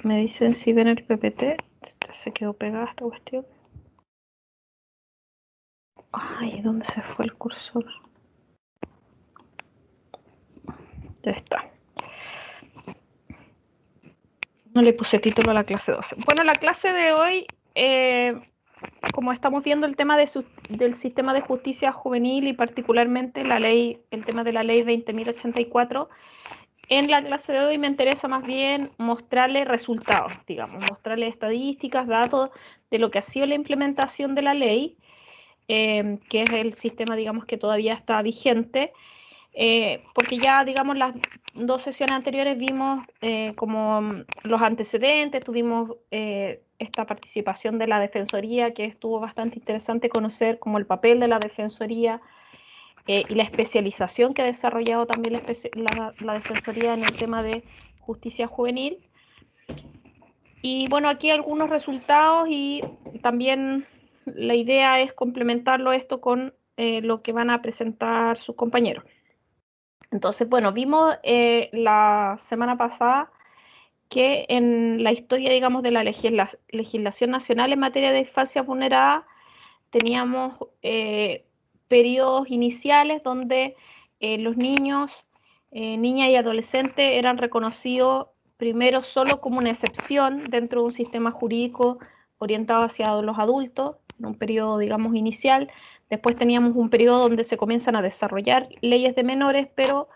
Me dicen si ven el PPT. Se quedó pegada esta cuestión. Ay, ¿dónde se fue el cursor? Ya está. No le puse título a la clase 12. Bueno, la clase de hoy, como estamos viendo el tema del sistema de justicia juvenil y particularmente el tema de la ley 20.084, en la clase de hoy me interesa más bien mostrarle resultados, digamos, mostrarle estadísticas, datos de lo que ha sido la implementación de la ley, que es el sistema, digamos, que todavía está vigente, porque ya, digamos, las dos sesiones anteriores vimos como los antecedentes, tuvimos esta participación de la Defensoría, que estuvo bastante interesante conocer como el papel de la Defensoría y la especialización que ha desarrollado también la Defensoría en el tema de justicia juvenil. Y bueno, aquí algunos resultados y también la idea es complementarlo esto con lo que van a presentar sus compañeros. Entonces, bueno, vimos la semana pasada que en la historia, digamos, de la legislación nacional en materia de infancia vulnerada, teníamos periodos iniciales donde los niños, niñas y adolescentes eran reconocidos primero solo como una excepción dentro de un sistema jurídico orientado hacia los adultos, en un periodo, digamos, inicial. Después teníamos un periodo donde se comienzan a desarrollar leyes de menores, pero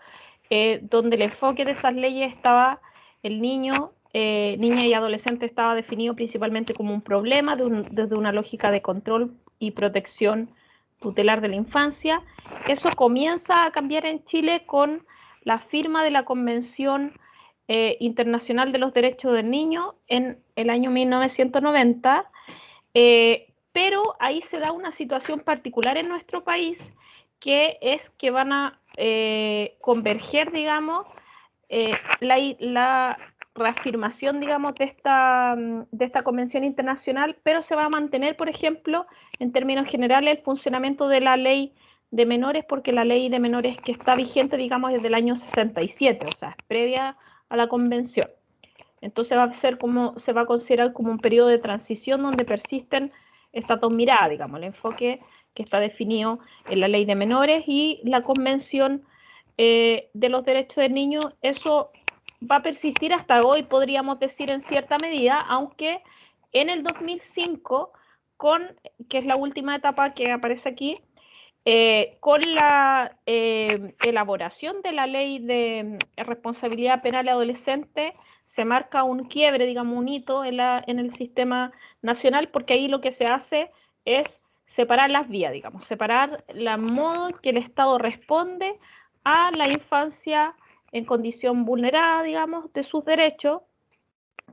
donde el enfoque de esas leyes estaba el niño, niña y adolescente estaba definido principalmente como un problema desde una lógica de control y protección tutelar de la infancia. Eso comienza a cambiar en Chile con la firma de la Convención Internacional de los Derechos del Niño en el año 1990, pero ahí se da una situación particular en nuestro país, que es que van a converger, digamos, la reafirmación, digamos, de esta convención internacional, pero se va a mantener, por ejemplo, en términos generales, el funcionamiento de la ley de menores, porque la ley de menores que está vigente, digamos, es del año 67, o sea, es previa a la convención. Entonces se va a considerar como un periodo de transición donde persisten estas dos miradas, digamos, el enfoque que está definido en la ley de menores y la convención de los derechos del niño. Eso va a persistir hasta hoy, podríamos decir, en cierta medida, aunque en el 2005, que es la última etapa que aparece aquí, con la elaboración de la ley de responsabilidad penal adolescente, se marca un quiebre, digamos, un hito en el sistema nacional, porque ahí lo que se hace es separar las vías, digamos, separar la modo en que el Estado responde a la infancia en condición vulnerada, digamos, de sus derechos,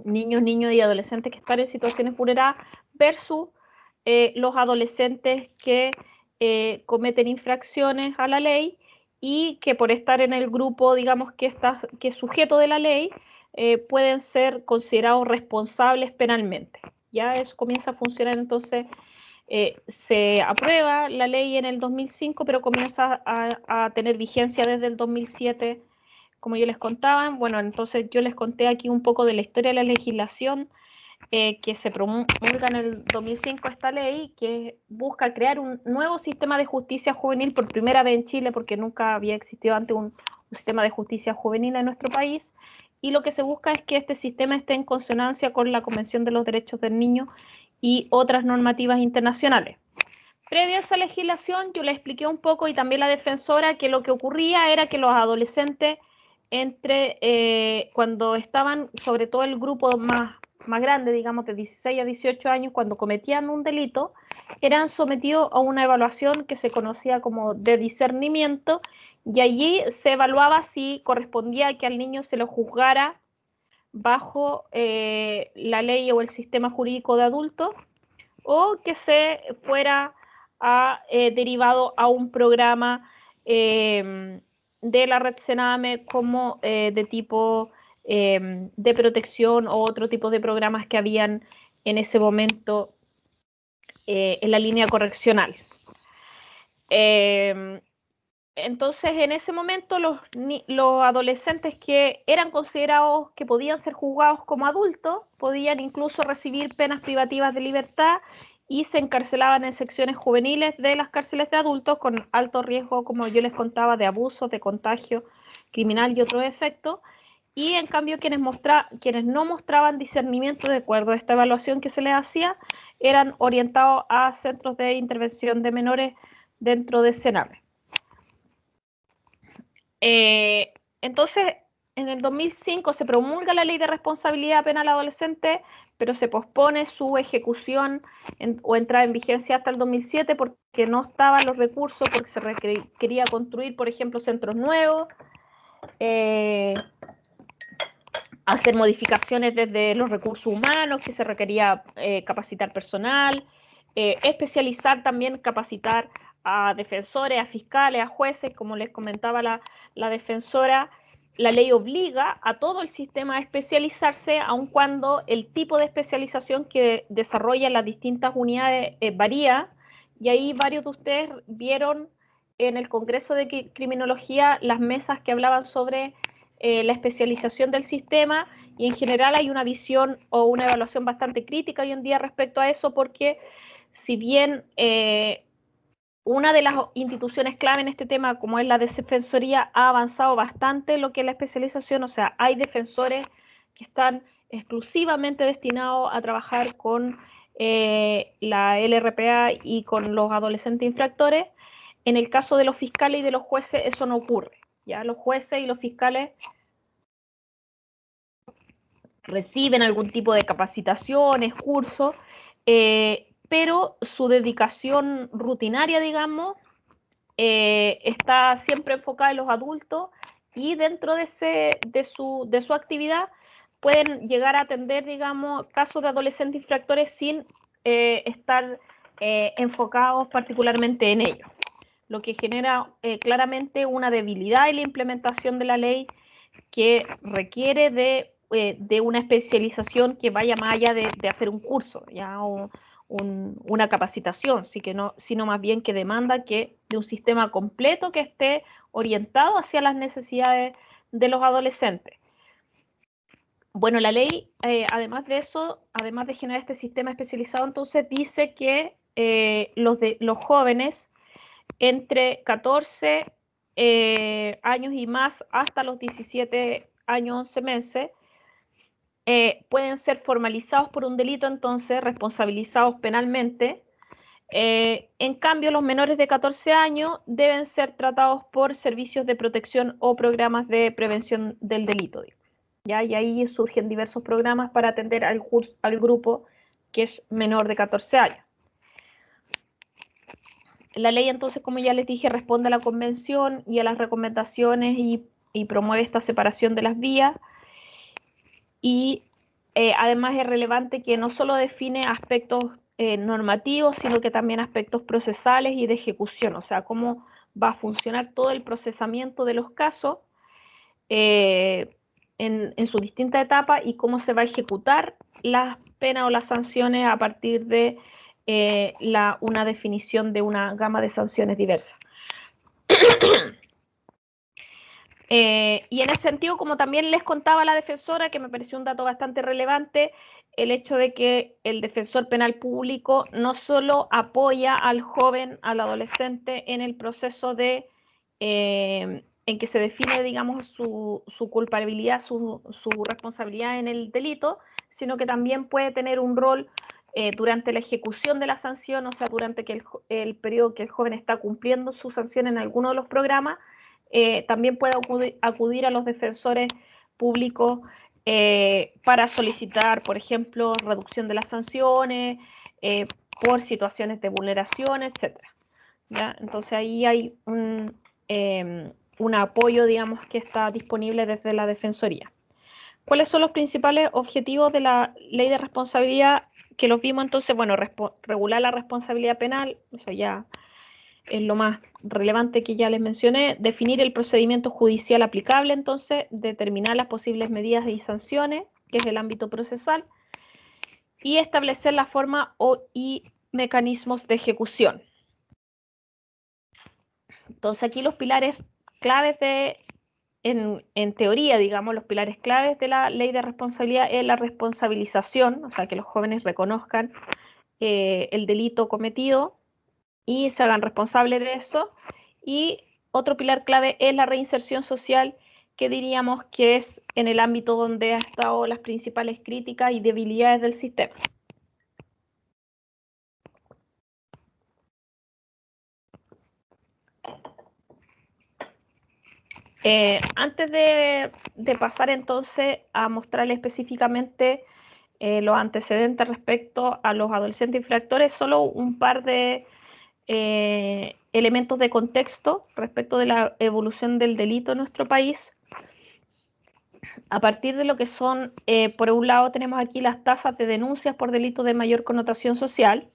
niños y adolescentes que están en situaciones vulneradas, versus los adolescentes que cometen infracciones a la ley y que por estar en el grupo, digamos, que es sujeto de la ley, pueden ser considerados responsables penalmente. Ya eso comienza a funcionar, entonces se aprueba la ley en el 2005, pero comienza a tener vigencia desde el 2007, como yo les contaba. Bueno, entonces yo les conté aquí un poco de la historia de la legislación que se promulga en el 2005 esta ley, que busca crear un nuevo sistema de justicia juvenil por primera vez en Chile, porque nunca había existido antes un sistema de justicia juvenil en nuestro país, y lo que se busca es que este sistema esté en consonancia con la Convención de los Derechos del Niño y otras normativas internacionales. Previo a esa legislación, yo le expliqué un poco, y también la defensora, que lo que ocurría era que los adolescentes, cuando estaban, sobre todo el grupo más grande, digamos, de 16 a 18 años, cuando cometían un delito, eran sometidos a una evaluación que se conocía como de discernimiento, y allí se evaluaba si correspondía que al niño se lo juzgara bajo la ley o el sistema jurídico de adultos, o que se fuera derivado a un programa de la red Sename como de tipo de protección, o otro tipo de programas que habían en ese momento en la línea correccional. Entonces, en ese momento, los adolescentes que eran considerados que podían ser juzgados como adultos, podían incluso recibir penas privativas de libertad y se encarcelaban en secciones juveniles de las cárceles de adultos con alto riesgo, como yo les contaba, de abusos, de contagio criminal y otros efectos. Y en cambio, quienes no mostraban discernimiento de acuerdo a esta evaluación que se les hacía, eran orientados a centros de intervención de menores dentro de CENAME. Entonces, en el 2005 se promulga la Ley de Responsabilidad Penal Adolescente, pero se pospone su ejecución o entrada en vigencia hasta el 2007 porque no estaban los recursos, porque se quería construir, por ejemplo, centros nuevos, hacer modificaciones desde los recursos humanos, que se requería capacitar personal, especializar también, capacitar a defensores, a fiscales, a jueces, como les comentaba la defensora. La ley obliga a todo el sistema a especializarse, aun cuando el tipo de especialización que desarrollan las distintas unidades varía, y ahí varios de ustedes vieron en el Congreso de Criminología las mesas que hablaban sobre la especialización del sistema, y en general hay una visión o una evaluación bastante crítica hoy en día respecto a eso, porque si bien una de las instituciones clave en este tema, como es la Defensoría, ha avanzado bastante en lo que es la especialización, o sea, hay defensores que están exclusivamente destinados a trabajar con la LRPA y con los adolescentes infractores. En el caso de los fiscales y de los jueces eso no ocurre. Ya los jueces y los fiscales reciben algún tipo de capacitaciones, cursos, pero su dedicación rutinaria, digamos, está siempre enfocada en los adultos, y dentro de su actividad pueden llegar a atender, digamos, casos de adolescentes infractores sin estar enfocados particularmente en ellos, lo que genera claramente una debilidad en la implementación de la ley, que requiere de una especialización que vaya más allá de hacer un curso, ¿ya? O una capacitación, sino más bien que demanda de un sistema completo que esté orientado hacia las necesidades de los adolescentes. Bueno, la ley, además de eso, además de generar este sistema especializado, entonces dice que los jóvenes entre 14 años y más hasta los 17 años 11 meses pueden ser formalizados por un delito, entonces responsabilizados penalmente. En cambio, los menores de 14 años deben ser tratados por servicios de protección o programas de prevención del delito, ¿ya? Y ahí surgen diversos programas para atender al grupo que es menor de 14 años. La ley, entonces, como ya les dije, responde a la convención y a las recomendaciones y promueve esta separación de las vías. Y además es relevante que no solo define aspectos normativos, sino que también aspectos procesales y de ejecución, o sea, cómo va a funcionar todo el procesamiento de los casos en sus distintas etapas, y cómo se va a ejecutar las penas o las sanciones a partir de una definición de una gama de sanciones diversas. Y en ese sentido, como también les contaba la defensora, que me pareció un dato bastante relevante, el hecho de que el defensor penal público no solo apoya al joven, al adolescente en el proceso en que se define, digamos, su culpabilidad, su responsabilidad en el delito, sino que también puede tener un rol durante la ejecución de la sanción, o sea, durante el periodo que el joven está cumpliendo su sanción en alguno de los programas. También puede acudir a los defensores públicos para solicitar, por ejemplo, reducción de las sanciones por situaciones de vulneración, etc. ¿Ya? Entonces ahí hay un apoyo, digamos, que está disponible desde la Defensoría. ¿Cuáles son los principales objetivos de la Ley de Responsabilidad? Que los vimos entonces, bueno, regular la responsabilidad penal, eso ya es lo más relevante que ya les mencioné, definir el procedimiento judicial aplicable, entonces, determinar las posibles medidas y sanciones, que es el ámbito procesal, y establecer la forma y mecanismos de ejecución. Entonces aquí los pilares claves en teoría, digamos, los pilares claves de la ley de responsabilidad es la responsabilización, o sea, que los jóvenes reconozcan el delito cometido y se hagan responsables de eso. Y otro pilar clave es la reinserción social, que diríamos que es en el ámbito donde han estado las principales críticas y debilidades del sistema. Antes de pasar entonces a mostrarle específicamente los antecedentes respecto a los adolescentes infractores, solo un par de elementos de contexto respecto de la evolución del delito en nuestro país. A partir de lo que son, por un lado tenemos aquí las tasas de denuncias por delitos de mayor connotación social.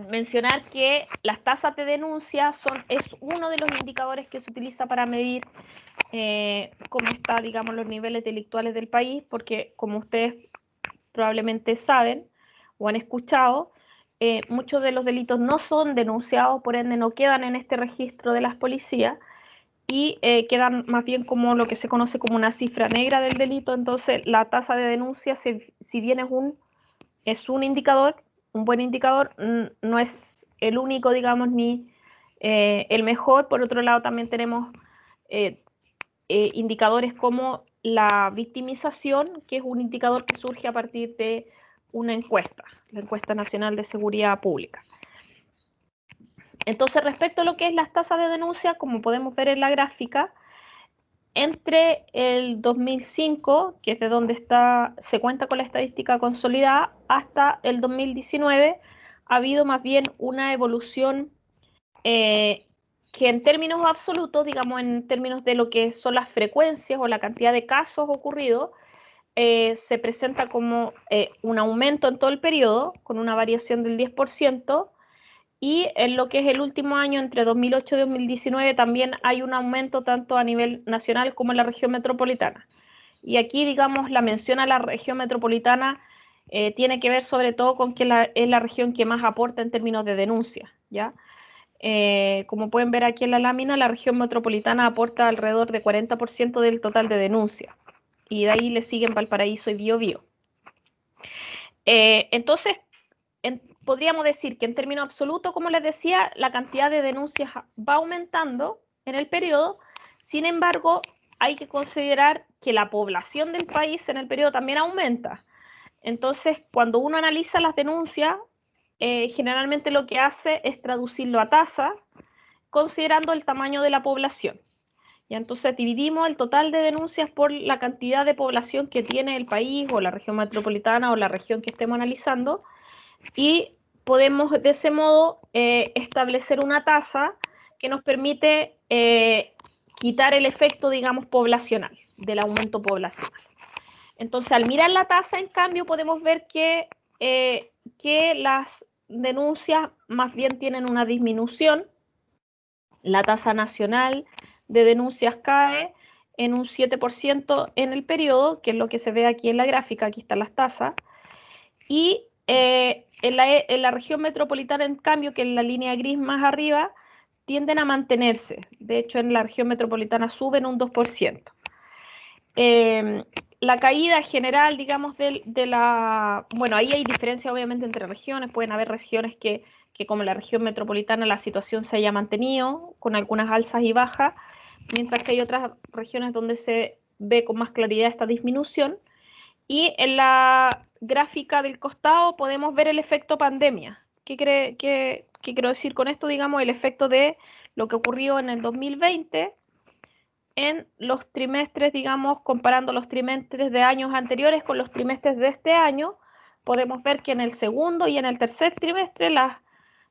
Mencionar que las tasas de denuncia es uno de los indicadores que se utiliza para medir cómo están, digamos, los niveles delictuales del país, porque como ustedes probablemente saben o han escuchado, muchos de los delitos no son denunciados, por ende no quedan en este registro de las policías y quedan más bien como lo que se conoce como una cifra negra del delito. Entonces la tasa de denuncia, si bien es un indicador, un buen indicador, no es el único, digamos, ni el mejor. Por otro lado, también tenemos indicadores como la victimización, que es un indicador que surge a partir de una encuesta, la encuesta nacional de seguridad pública. Entonces, respecto a lo que es las tasas de denuncia, como podemos ver en la gráfica, entre el 2005, que es de donde se cuenta con la estadística consolidada, hasta el 2019, ha habido más bien una evolución que en términos absolutos, digamos en términos de lo que son las frecuencias o la cantidad de casos ocurridos, se presenta como un aumento en todo el periodo, con una variación del 10%, y en lo que es el último año, entre 2008 y 2019, también hay un aumento tanto a nivel nacional como en la región metropolitana. Y aquí, digamos, la mención a la región metropolitana tiene que ver sobre todo con que es la región que más aporta en términos de denuncia, ¿ya? Como pueden ver aquí en la lámina, la región metropolitana aporta alrededor de 40% del total de denuncias. Y de ahí le siguen Valparaíso y Biobío. Entonces, podríamos decir que en términos absolutos, como les decía, la cantidad de denuncias va aumentando en el periodo. Sin embargo, hay que considerar que la población del país en el periodo también aumenta. Entonces, cuando uno analiza las denuncias, generalmente lo que hace es traducirlo a tasa, considerando el tamaño de la población. Y entonces dividimos el total de denuncias por la cantidad de población que tiene el país o la región metropolitana o la región que estemos analizando, y podemos de ese modo establecer una tasa que nos permite quitar el efecto, digamos, poblacional, del aumento poblacional. Entonces, al mirar la tasa, en cambio, podemos ver que las denuncias más bien tienen una disminución. La tasa nacional de denuncias cae en un 7% en el periodo, que es lo que se ve aquí en la gráfica, aquí están las tasas, y en la región metropolitana, en cambio, que en la línea gris más arriba, tienden a mantenerse. De hecho, en la región metropolitana suben un 2%. La caída general, digamos, bueno, ahí hay diferencia obviamente entre regiones. Pueden haber regiones que como la región metropolitana la situación se haya mantenido con algunas alzas y bajas, mientras que hay otras regiones donde se ve con más claridad esta disminución. Y en la gráfica del costado podemos ver el efecto pandemia. ¿Qué quiero decir con esto? Digamos, el efecto de lo que ocurrió en el 2020 en los trimestres, digamos, comparando los trimestres de años anteriores con los trimestres de este año. Podemos ver que en el segundo y en el tercer trimestre las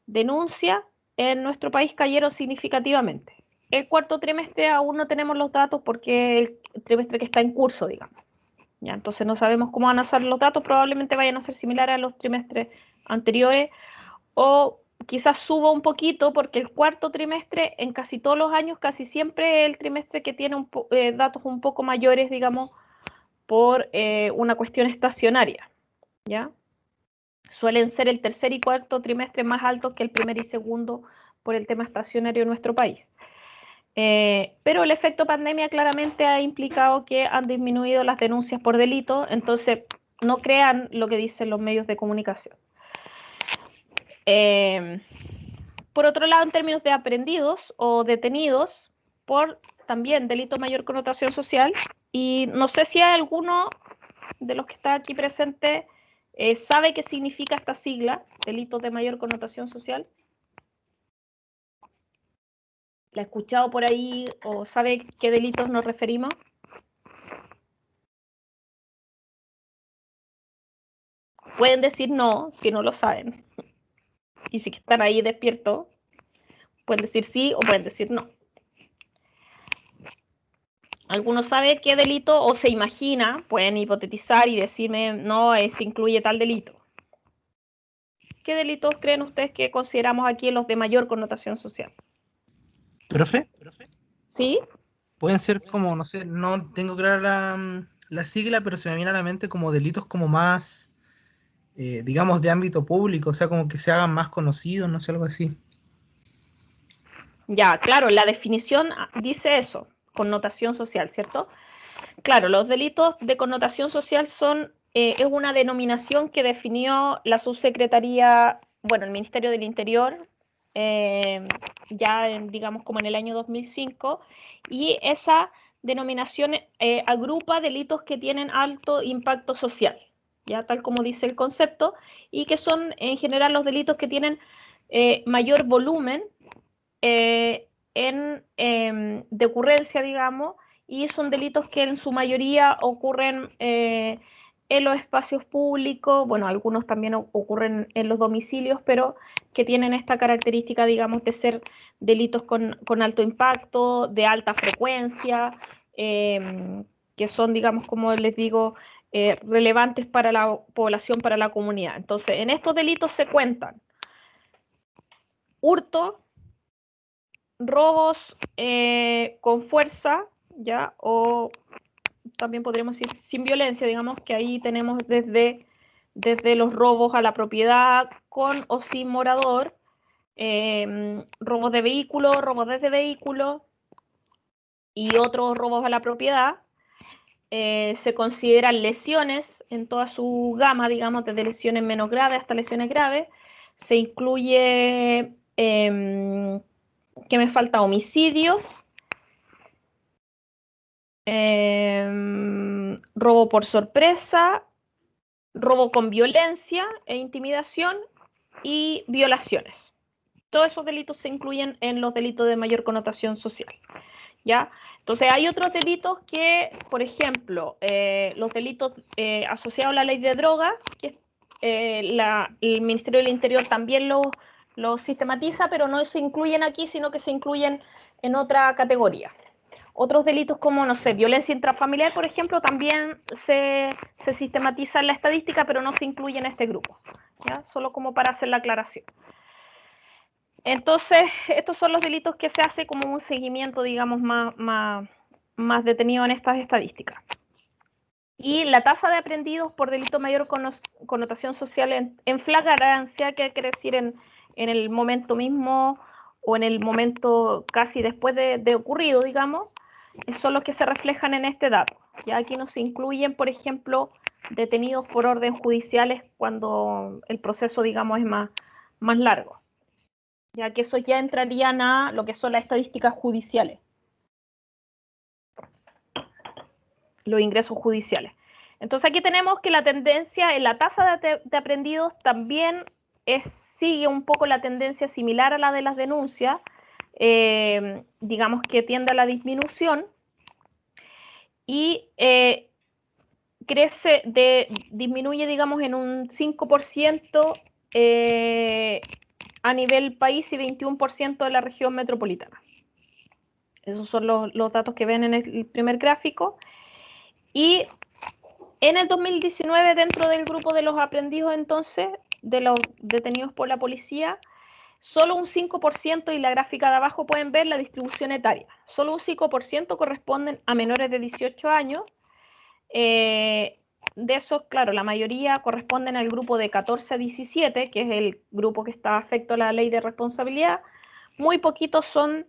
denuncias en nuestro país cayeron significativamente. El cuarto trimestre aún no tenemos los datos porque es el trimestre que está en curso, digamos. Ya, entonces no sabemos cómo van a ser los datos, probablemente vayan a ser similares a los trimestres anteriores, o quizás suba un poquito porque el cuarto trimestre en casi todos los años casi siempre es el trimestre que tiene datos un poco mayores, digamos, por una cuestión estacionaria, ¿ya? suelen ser el tercer y cuarto trimestre más altos que el primer y segundo por el tema estacionario en nuestro país. Pero el efecto pandemia claramente ha implicado que han disminuido las denuncias por delito, entonces no crean lo que dicen los medios de comunicación. Por otro lado, en términos de aprehendidos o detenidos por también delito de mayor connotación social, y no sé si hay alguno de los que está aquí presente sabe qué significa esta sigla, delitos de mayor connotación social. ¿La ha escuchado por ahí o sabe qué delitos nos referimos? Pueden decir no si no lo saben. Y si están ahí despiertos, pueden decir sí o pueden decir no. ¿Alguno sabe qué delito o se imagina? Pueden hipotetizar y decirme, no, se incluye tal delito. ¿Qué delitos creen ustedes que consideramos aquí los de mayor connotación social? ¿Profe? ¿Sí? Pueden ser como, no sé, no tengo clara la sigla, pero se me viene a la mente como delitos como más, digamos, de ámbito público, o sea, como que se hagan más conocidos, no sé, algo así. Ya, claro, la definición dice eso, connotación social, ¿cierto? Claro, los delitos de connotación social es una denominación que definió la subsecretaría, bueno, el Ministerio del Interior, ya digamos como en el año 2005, y esa denominación agrupa delitos que tienen alto impacto social, ya tal como dice el concepto, y que son en general los delitos que tienen mayor volumen de ocurrencia, digamos, y son delitos que en su mayoría ocurren en los espacios públicos, bueno, algunos también ocurren en los domicilios, pero que tienen esta característica, digamos, de ser delitos con alto impacto, de alta frecuencia, que son, digamos, como les digo, relevantes para la población, para la comunidad. Entonces, en estos delitos se cuentan hurto, robos con fuerza, ¿ya? O también podríamos decir sin violencia, digamos que ahí tenemos desde los robos a la propiedad con o sin morador, robos de vehículos, robos desde vehículos y otros robos a la propiedad. Se consideran lesiones en toda su gama, digamos, desde lesiones menos graves hasta lesiones graves. Se incluye, ¿qué me falta? Homicidios, robo por sorpresa, robo con violencia e intimidación y violaciones. Todos esos delitos se incluyen en los delitos de mayor connotación social, ¿ya? Entonces hay otros delitos que, por ejemplo, los delitos asociados a la ley de drogas, que el Ministerio del Interior también lo sistematiza, pero no se incluyen aquí, sino que se incluyen en otra categoría. Otros delitos como, no sé, violencia intrafamiliar, por ejemplo, también se sistematiza en la estadística, pero no se incluye en este grupo, ¿ya? Solo como para hacer la aclaración. Entonces, estos son los delitos que se hace como un seguimiento, digamos, más detenido en estas estadísticas. Y la tasa de aprehendidos por delito mayor connotación social en flagrancia, que quiere decir en el momento mismo o en el momento casi después de ocurrido, digamos, son los que se reflejan en este dato. Ya aquí no se incluyen, por ejemplo, detenidos por orden judiciales cuando el proceso, digamos, es más largo, ya que eso ya entrarían a lo que son las estadísticas judiciales, los ingresos judiciales. Entonces aquí tenemos que la tendencia en la tasa de aprehendidos también sigue un poco la tendencia similar a la de las denuncias, digamos que tiende a la disminución, y disminuye, digamos, en un 5% a nivel país y 21% de la región metropolitana. Esos son los datos que ven en el primer gráfico. Y en el 2019, dentro del grupo de los aprehendidos, entonces, de los detenidos por la policía, solo un 5%, y la gráfica de abajo pueden ver la distribución etaria, solo un 5% corresponden a menores de 18 años, de esos, claro, la mayoría corresponden al grupo de 14 a 17, que es el grupo que está afecto a la ley de responsabilidad. Muy poquitos son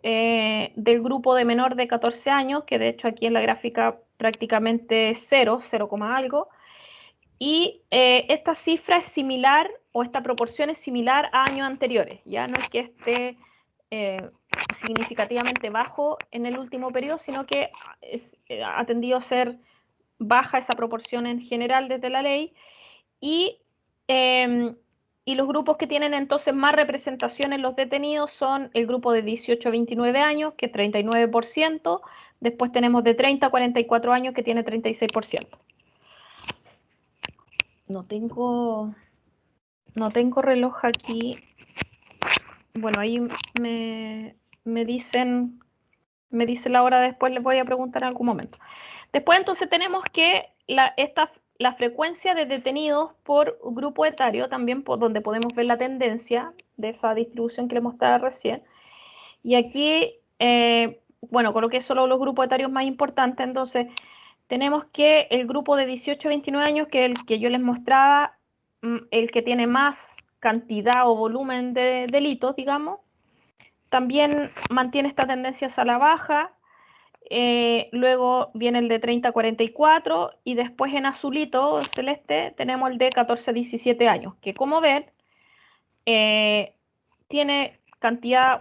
del grupo de menor de 14 años, que de hecho aquí en la gráfica prácticamente es 0, 0, algo. Y esta cifra es similar, o esta proporción es similar a años anteriores. Ya no es que esté significativamente bajo en el último periodo, sino que ha tendido a ser baja esa proporción en general desde la ley. Y los grupos que tienen entonces más representación en los detenidos son el grupo de 18 a 29 años, que es 39%, después tenemos de 30 a 44 años, que tiene 36%. No tengo reloj aquí. Bueno, ahí me dicen la hora después, les voy a preguntar en algún momento. Después entonces tenemos que la frecuencia de detenidos por grupo etario, también por donde podemos ver la tendencia de esa distribución que les mostraba recién. Y aquí, bueno, coloqué solo los grupos etarios más importantes, entonces tenemos que el grupo de 18 a 29 años, que es el que yo les mostraba, el que tiene más cantidad o volumen de delitos, digamos, también mantiene esta tendencia a la baja. Luego viene el de 30 a 44 y después en azulito celeste tenemos el de 14 a 17 años, que como ven, tiene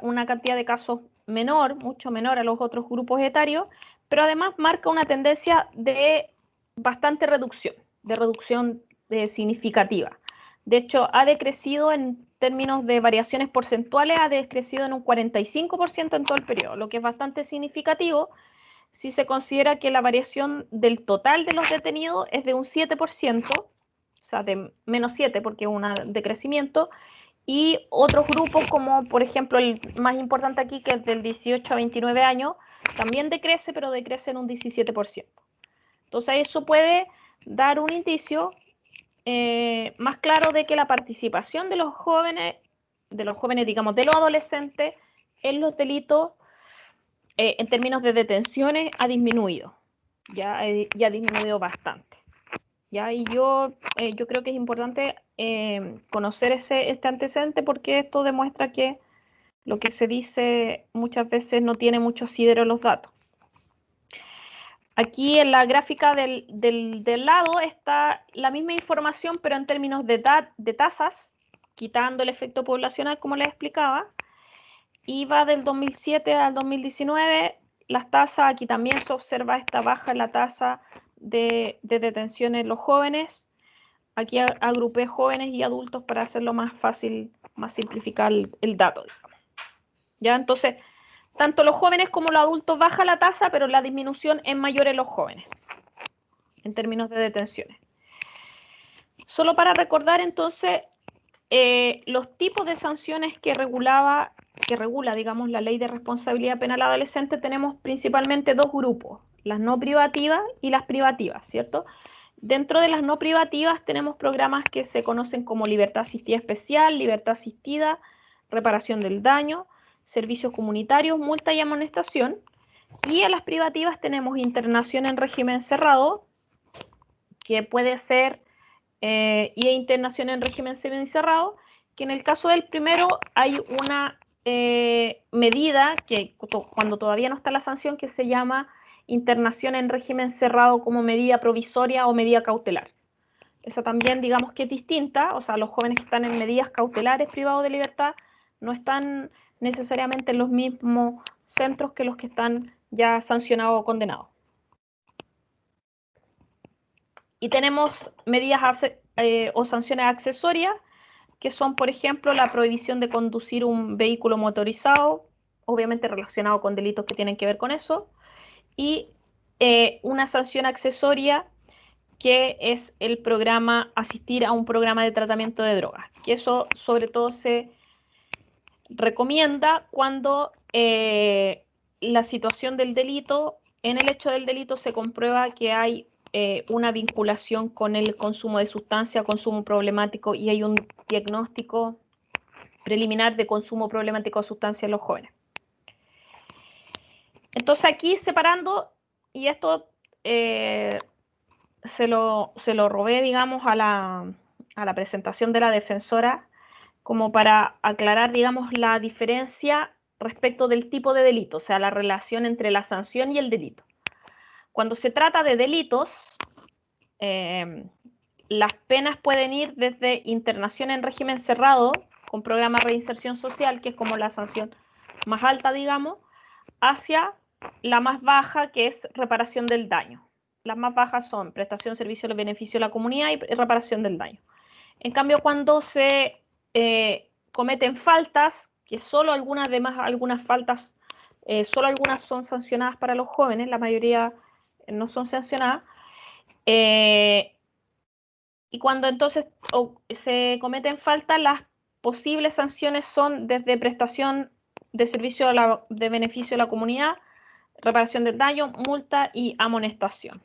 una cantidad de casos menor, mucho menor a los otros grupos etarios, pero además marca una tendencia de bastante reducción significativa. De hecho, ha decrecido en términos de variaciones porcentuales, ha decrecido en un 45% en todo el periodo, lo que es bastante significativo si se considera que la variación del total de los detenidos es de un 7%, o sea, de menos 7 porque es un decrecimiento, y otros grupos como por ejemplo el más importante aquí, que es del 18 a 29 años, también decrece, pero decrece en un 17%. Entonces eso puede dar un indicio más claro de que la participación de los jóvenes, digamos, de los adolescentes en los delitos en términos de detenciones ha disminuido, ya ha disminuido bastante. ¿Ya? Y yo creo que es importante conocer este antecedente, porque esto demuestra que lo que se dice muchas veces no tiene mucho asidero en los datos. Aquí en la gráfica del lado está la misma información, pero en términos de tasas, quitando el efecto poblacional, como les explicaba, y va del 2007 al 2019. Las tasas, aquí también se observa esta baja en la tasa de detención en los jóvenes. Aquí agrupé jóvenes y adultos para hacerlo más fácil, más simplificar el dato. ¿Ya? Entonces, tanto los jóvenes como los adultos baja la tasa, pero la disminución es mayor en los jóvenes, en términos de detenciones. Solo para recordar entonces los tipos de sanciones que regula, digamos, la ley de responsabilidad penal adolescente, tenemos principalmente dos grupos, las no privativas y las privativas, ¿cierto? Dentro de las no privativas tenemos programas que se conocen como libertad asistida especial, libertad asistida, reparación del daño, servicios comunitarios, multa y amonestación. Y a las privativas tenemos internación en régimen cerrado, que puede ser, y internación en régimen semicerrado, que en el caso del primero hay una medida que cuando todavía no está la sanción, que se llama internación en régimen cerrado como medida provisoria o medida cautelar. Esa también, digamos que es distinta, o sea, los jóvenes que están en medidas cautelares privados de libertad no están necesariamente en los mismos centros que los que están ya sancionados o condenados. Y tenemos medidas o sanciones accesorias, que son, por ejemplo, la prohibición de conducir un vehículo motorizado, obviamente relacionado con delitos que tienen que ver con eso, y una sanción accesoria que es el programa, asistir a un programa de tratamiento de drogas, que eso sobre todo se recomienda cuando la situación del delito, en el hecho del delito se comprueba que hay una vinculación con el consumo de sustancia, consumo problemático, y hay un diagnóstico preliminar de consumo problemático de sustancia en los jóvenes. Entonces aquí separando, y esto se lo robé, digamos, a la presentación de la defensora, como para aclarar, digamos, la diferencia respecto del tipo de delito, o sea, la relación entre la sanción y el delito. Cuando se trata de delitos, las penas pueden ir desde internación en régimen cerrado, con programa de reinserción social, que es como la sanción más alta, digamos, hacia la más baja, que es reparación del daño. Las más bajas son prestación de servicio de beneficio de la comunidad y reparación del daño. En cambio, cuando se cometen faltas, que solo algunas faltas, solo algunas son sancionadas para los jóvenes, la mayoría no son sancionadas, y cuando entonces se cometen faltas, las posibles sanciones son desde prestación de servicio de beneficio a la comunidad, reparación del daño, multa y amonestación.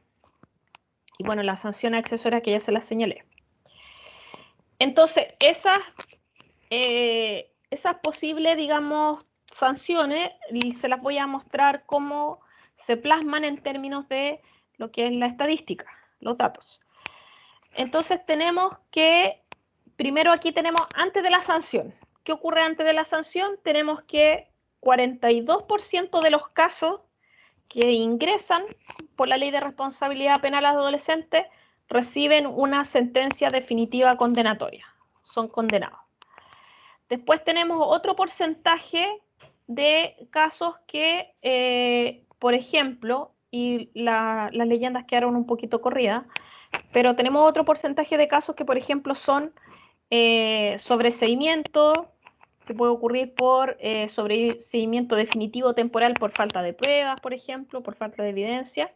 Y bueno, las sanciones accesorias que ya se las señalé. Entonces, esas posibles, digamos, sanciones, se las voy a mostrar cómo se plasman en términos de lo que es la estadística, los datos. Entonces tenemos que, primero aquí tenemos antes de la sanción. ¿Qué ocurre antes de la sanción? Tenemos que 42% de los casos que ingresan por la Ley de Responsabilidad Penal a adolescentes reciben una sentencia definitiva condenatoria. Son condenados. Después tenemos otro porcentaje de casos que, por ejemplo, y las leyendas quedaron un poquito corridas, pero tenemos otro porcentaje de casos que, por ejemplo, son sobreseimiento, que puede ocurrir por sobreseimiento definitivo temporal por falta de pruebas, por ejemplo, por falta de evidencia.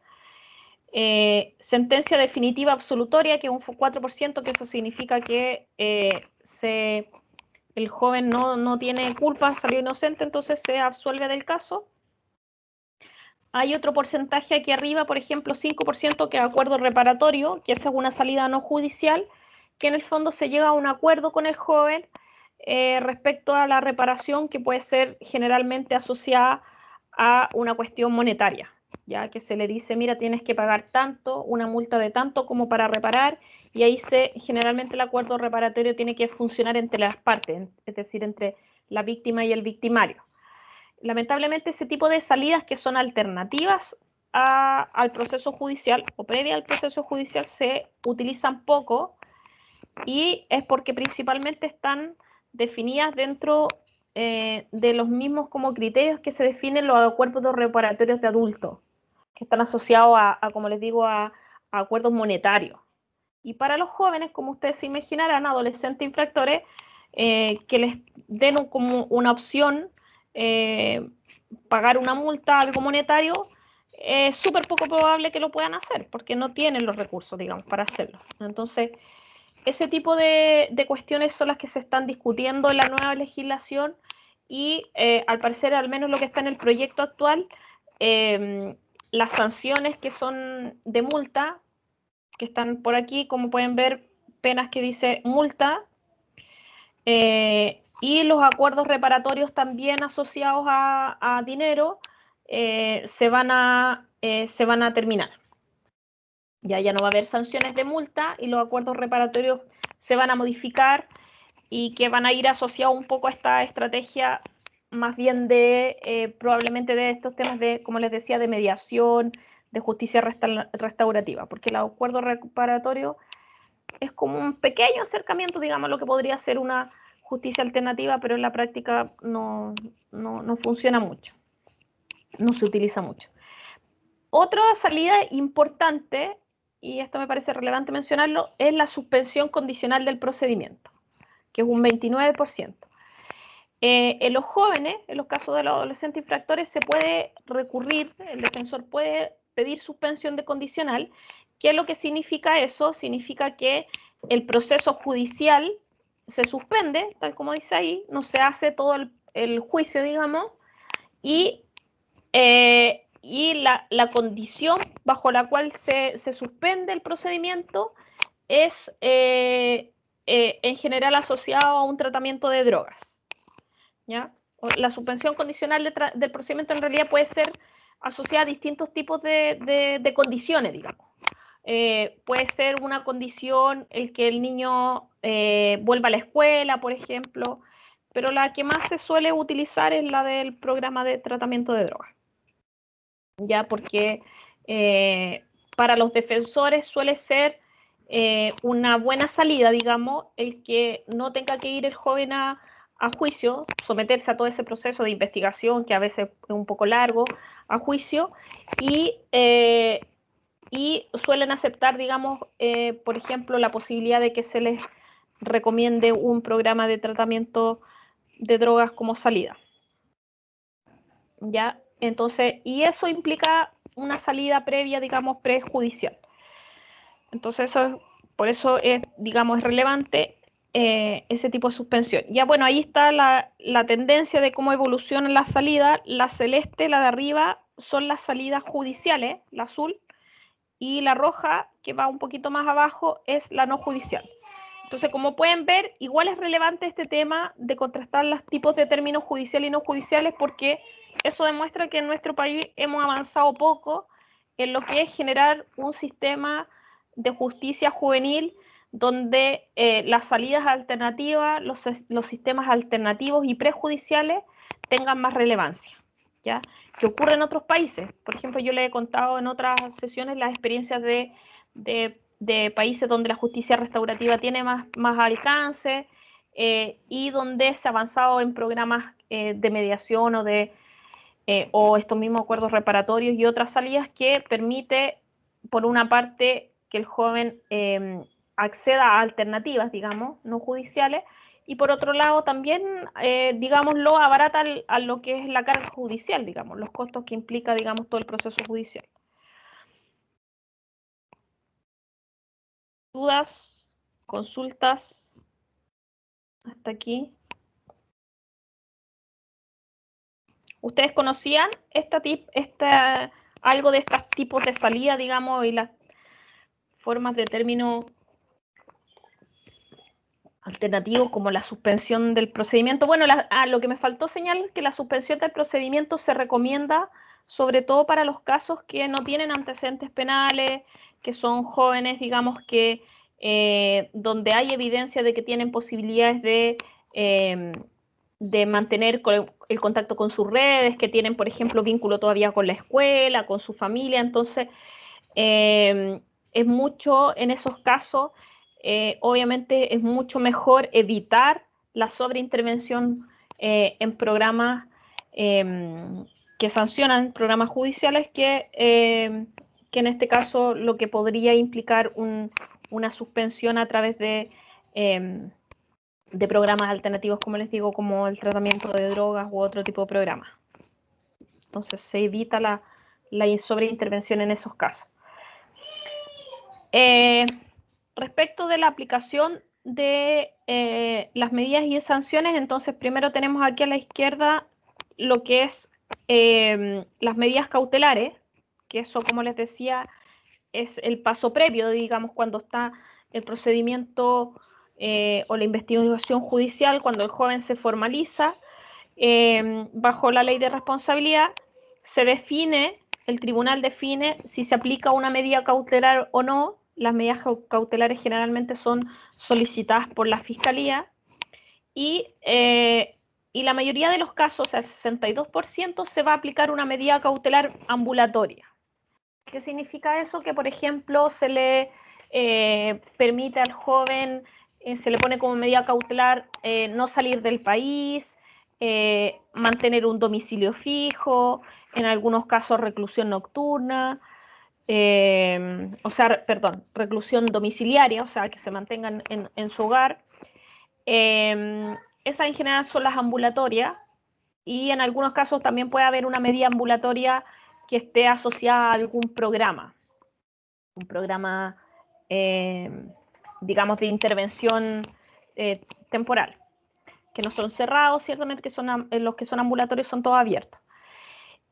Sentencia definitiva absolutoria, que es un 4%, que eso significa que el joven no tiene culpa, salió inocente, entonces se absuelve del caso. Hay otro porcentaje aquí arriba, por ejemplo, 5%, que es acuerdo reparatorio, que es una salida no judicial, que en el fondo se llega a un acuerdo con el joven respecto a la reparación, que puede ser generalmente asociada a una cuestión monetaria, ya que se le dice, mira, tienes que pagar tanto, una multa de tanto como para reparar, y ahí generalmente el acuerdo reparatorio tiene que funcionar entre las partes, es decir, entre la víctima y el victimario. Lamentablemente ese tipo de salidas que son alternativas al proceso judicial o previa al proceso judicial se utilizan poco, y es porque principalmente están definidas dentro de los mismos como criterios que se definen los acuerdos reparatorios de adultos, que están asociados como les digo, a acuerdos monetarios. Y para los jóvenes, como ustedes se imaginarán, adolescentes infractores, que les den como una opción pagar una multa, algo monetario, es súper poco probable que lo puedan hacer, porque no tienen los recursos, digamos, para hacerlo. Entonces, ese tipo de cuestiones son las que se están discutiendo en la nueva legislación, y al parecer, al menos lo que está en el proyecto actual, las sanciones que son de multa, que están por aquí, como pueden ver, penas que dice multa, y los acuerdos reparatorios también asociados a dinero se van a terminar. Ya no va a haber sanciones de multa, y los acuerdos reparatorios se van a modificar, y que van a ir asociados un poco a esta estrategia más bien de probablemente de estos temas de, como les decía, de mediación, de justicia restaurativa, porque el acuerdo reparatorio es como un pequeño acercamiento, digamos, a lo que podría ser una justicia alternativa, pero en la práctica no funciona mucho, no se utiliza mucho. Otra salida importante, y esto me parece relevante mencionarlo, es la suspensión condicional del procedimiento, que es un 29%. En los jóvenes, en los casos de los adolescentes infractores, se puede recurrir, el defensor puede pedir suspensión de condicional. ¿Qué es lo que significa eso? Significa que el proceso judicial se suspende, tal como dice ahí, no se hace todo el juicio, digamos, y la condición bajo la cual se suspende el procedimiento es en general asociado a un tratamiento de drogas. ¿Ya? La suspensión condicional del procedimiento en realidad puede ser asociada a distintos tipos de condiciones, digamos. puede ser una condición el que el niño vuelva a la escuela, por ejemplo, pero la que más se suele utilizar es la del programa de tratamiento de drogas. Ya porque para los defensores suele ser una buena salida, digamos, el que no tenga que ir el joven a juicio, someterse a todo ese proceso de investigación que a veces es un poco largo, a juicio, y suelen aceptar, digamos, por ejemplo, la posibilidad de que se les recomiende un programa de tratamiento de drogas como salida. ¿Ya? Entonces, y eso implica una salida previa, digamos, prejudicial. Entonces, por eso es, digamos, es relevante ese tipo de suspensión. Ya, bueno, ahí está la tendencia de cómo evoluciona la salida. La celeste, la de arriba, son las salidas judiciales, la azul, y la roja, que va un poquito más abajo, es la no judicial. Entonces, como pueden ver, igual es relevante este tema de contrastar los tipos de términos judiciales y no judiciales, porque eso demuestra que en nuestro país hemos avanzado poco en lo que es generar un sistema de justicia juvenil donde las salidas alternativas, los sistemas alternativos y prejudiciales tengan más relevancia, ¿ya? Que ocurre en otros países. Por ejemplo, yo le he contado en otras sesiones las experiencias de países donde la justicia restaurativa tiene más alcance y donde se ha avanzado en programas de mediación o estos mismos acuerdos reparatorios y otras salidas que permite, por una parte, que el joven acceda a alternativas, digamos, no judiciales, y por otro lado también, digámoslo, abarata a lo que es la carga judicial, digamos, los costos que implica, digamos, todo el proceso judicial. ¿Dudas? ¿Consultas? Hasta aquí. ¿Ustedes conocían algo de estos tipos de salida, digamos, y las formas de término alternativos como la suspensión del procedimiento? Bueno, lo que me faltó señalar es que la suspensión del procedimiento se recomienda sobre todo para los casos que no tienen antecedentes penales, que son jóvenes, digamos, que donde hay evidencia de que tienen posibilidades de mantener el contacto con sus redes, que tienen, por ejemplo, vínculo todavía con la escuela, con su familia. Entonces, es mucho en esos casos, obviamente es mucho mejor evitar la sobreintervención en programas que sancionan programas judiciales que en este caso lo que podría implicar una suspensión a través de programas alternativos, como les digo, como el tratamiento de drogas u otro tipo de programas. Entonces se evita la sobreintervención en esos casos. Respecto de la aplicación de las medidas y sanciones, entonces primero tenemos aquí a la izquierda lo que es las medidas cautelares, que eso, como les decía, es el paso previo, digamos, cuando está el procedimiento o la investigación judicial, cuando el joven se formaliza bajo la ley de responsabilidad, se define, el tribunal define si se aplica una medida cautelar o no. Las medidas cautelares generalmente son solicitadas por la fiscalía y la mayoría de los casos, el 62%, se va a aplicar una medida cautelar ambulatoria. ¿Qué significa eso? Que, por ejemplo, se le permite al joven, se le pone como medida cautelar no salir del país, mantener un domicilio fijo, en algunos casos reclusión nocturna, reclusión domiciliaria, o sea, que se mantengan en su hogar. Esas en general son las ambulatorias y en algunos casos también puede haber una medida ambulatoria que esté asociada a algún programa, un programa, digamos, de intervención temporal, que no son cerrados, ciertamente, que son los que son ambulatorios son todos abiertos.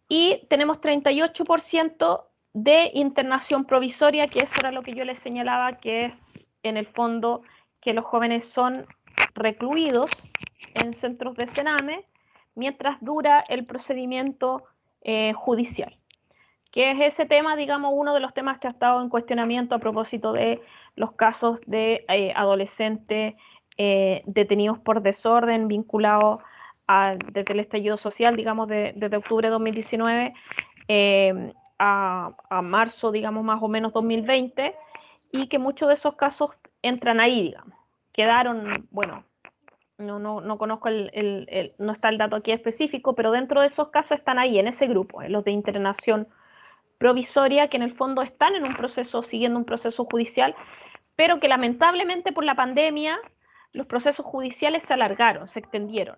Y tenemos 38% de internación provisoria, que eso era lo que yo les señalaba, que es en el fondo que los jóvenes son recluidos en centros de cename mientras dura el procedimiento judicial. que es ese tema, digamos, uno de los temas que ha estado en cuestionamiento a propósito de los casos de adolescentes detenidos por desorden vinculados desde el estallido social, digamos, desde octubre de 2019 a marzo, digamos, más o menos 2020, y que muchos de esos casos entran ahí, digamos. Quedaron, bueno, no conozco no está el dato aquí específico, pero dentro de esos casos están ahí, en ese grupo, los de internación provisoria, que en el fondo están en un proceso, siguiendo un proceso judicial, pero que lamentablemente por la pandemia los procesos judiciales se alargaron, se extendieron.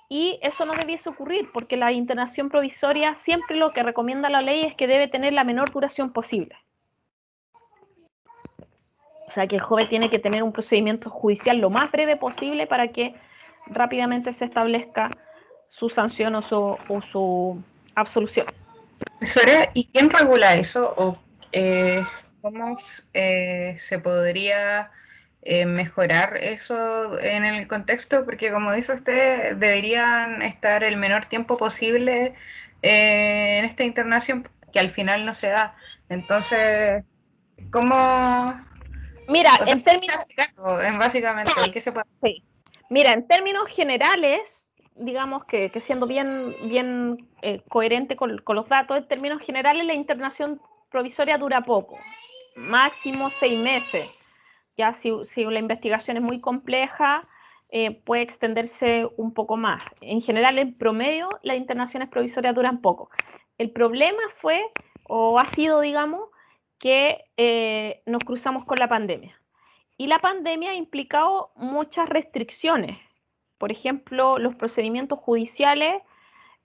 Y eso no debiese ocurrir, porque la internación provisoria siempre lo que recomienda la ley es que debe tener la menor duración posible. O sea, que el joven tiene que tener un procedimiento judicial lo más breve posible para que rápidamente se establezca su sanción o su absolución. Profesora, ¿y quién regula eso? ¿O cómo se podría mejorar eso en el contexto? Porque como dice usted, deberían estar el menor tiempo posible en esta internación que al final no se da. Entonces, ¿cómo? Mira, O sea, en términos... básicamente, ¿o qué se puede? Sí. Mira, en términos generales, digamos que siendo bien coherente con los datos, en términos generales la internación provisoria dura poco, máximo 6 meses. Ya si la investigación es muy compleja, puede extenderse un poco más. En general, en promedio, las internaciones provisorias duran poco. El problema fue, o ha sido, digamos, que nos cruzamos con la pandemia. Y la pandemia ha implicado muchas restricciones. Por ejemplo, los procedimientos judiciales,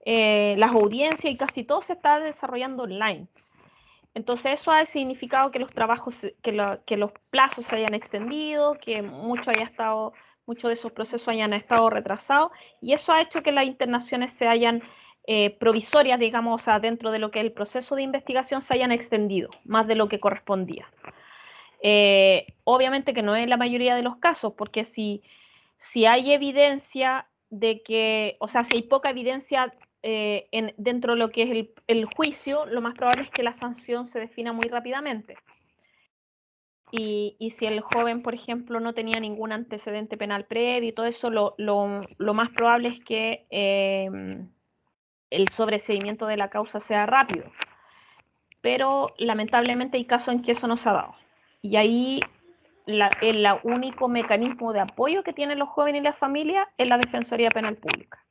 las audiencias y casi todo se está desarrollando online. Entonces eso ha significado que los trabajos, que los plazos se hayan extendido, que muchos de esos procesos hayan estado retrasados, y eso ha hecho que las internaciones se hayan provisorias, digamos, o sea, dentro de lo que es el proceso de investigación se hayan extendido, más de lo que correspondía. Obviamente que no es la mayoría de los casos, porque si hay evidencia de que, o sea, si hay poca evidencia dentro de lo que es el juicio, lo más probable es que la sanción se defina muy rápidamente. Y si el joven, por ejemplo, no tenía ningún antecedente penal previo y todo eso, lo más probable es que el sobreseimiento de la causa sea rápido. Pero lamentablemente hay casos en que eso no se ha dado. Y ahí el único mecanismo de apoyo que tienen los jóvenes y las familias es la Defensoría Penal Pública.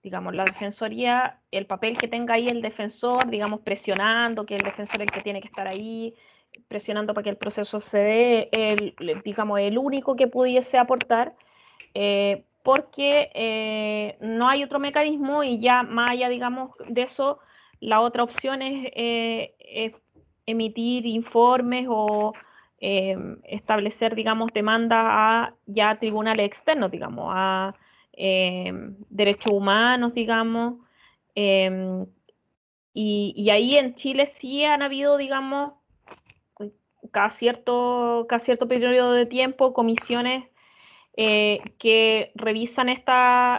Digamos, la defensoría, el papel que tenga ahí el defensor, digamos, presionando, que el defensor es el que tiene que estar ahí, presionando para que el proceso se dé, digamos, el único que pudiese aportar, porque no hay otro mecanismo y ya más allá, digamos, de eso, la otra opción es emitir informes o establecer, digamos, demandas a ya tribunales externos, digamos, a derechos humanos, digamos, y ahí en Chile sí han habido, digamos, cada cierto periodo de tiempo, comisiones que revisan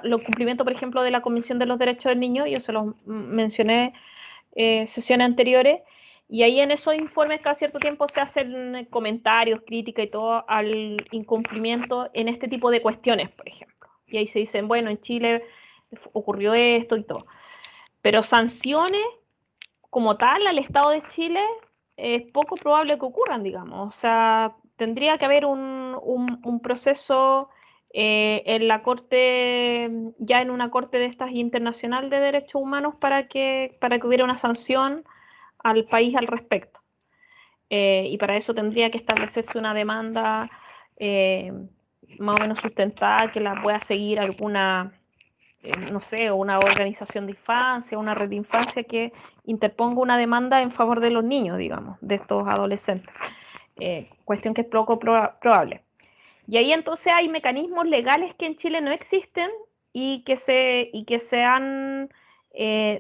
los cumplimientos, por ejemplo, de la Comisión de los Derechos del Niño, yo se los mencioné sesiones anteriores, y ahí en esos informes cada cierto tiempo se hacen comentarios, críticas y todo al incumplimiento en este tipo de cuestiones, por ejemplo. Y ahí se dicen, bueno, en Chile ocurrió esto y todo. Pero sanciones como tal al Estado de Chile es poco probable que ocurran, digamos. O sea, tendría que haber un proceso en la corte, ya en una corte de estas internacional de derechos humanos para que hubiera una sanción al país al respecto. Y para eso tendría que establecerse una demanda más o menos sustentada que la pueda seguir alguna, no sé, una organización de infancia, una red de infancia que interponga una demanda en favor de los niños, digamos, de estos adolescentes. Cuestión que es poco probable. Y ahí entonces hay mecanismos legales que en Chile no existen y que se han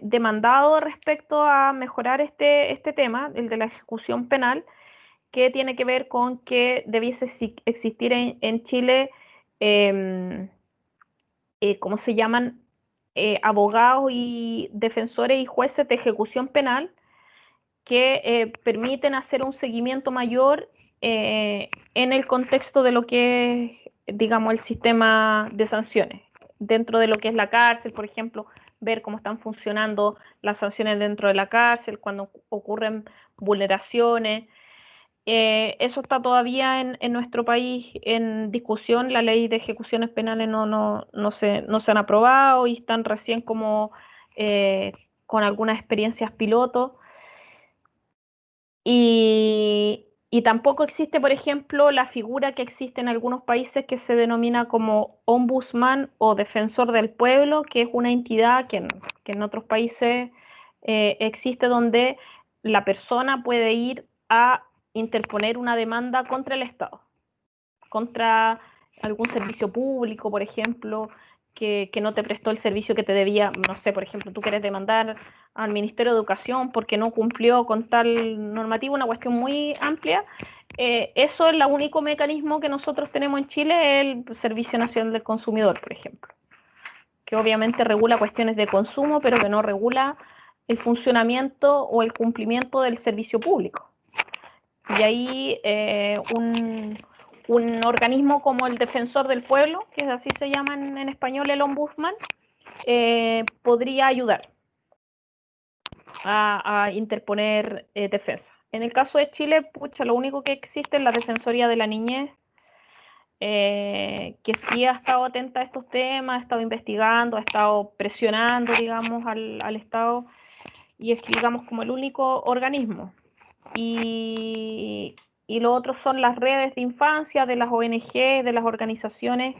demandado respecto a mejorar este tema, el de la ejecución penal, que tiene que ver con que debiese existir en Chile, ¿cómo se llaman? Abogados y defensores y jueces de ejecución penal que permiten hacer un seguimiento mayor en el contexto de lo que es, digamos, el sistema de sanciones. Dentro de lo que es la cárcel, por ejemplo, ver cómo están funcionando las sanciones dentro de la cárcel, cuando ocurren vulneraciones. Eso está todavía en nuestro país en discusión. La ley de ejecuciones penales no se han aprobado y están recién como con algunas experiencias piloto. Y tampoco existe, por ejemplo, la figura que existe en algunos países que se denomina como ombudsman o defensor del pueblo, que es una entidad que en otros países existe, donde la persona puede ir a interponer una demanda contra el Estado, contra algún servicio público, por ejemplo, que no te prestó el servicio que te debía. No sé, por ejemplo, tú quieres demandar al Ministerio de Educación porque no cumplió con tal normativa, una cuestión muy amplia. Eso es el único mecanismo que nosotros tenemos en Chile, el Servicio Nacional del Consumidor, por ejemplo, que obviamente regula cuestiones de consumo, pero que no regula el funcionamiento o el cumplimiento del servicio público. Y ahí un organismo como el Defensor del Pueblo, que así se llama en español el ombudsman, podría ayudar a interponer defensa. En el caso de Chile, pucha, lo único que existe es la Defensoría de la Niñez, que sí ha estado atenta a estos temas, ha estado investigando, ha estado presionando, digamos, al Estado, y es, digamos, como el único organismo. Y lo otro son las redes de infancia, de las ONG, de las organizaciones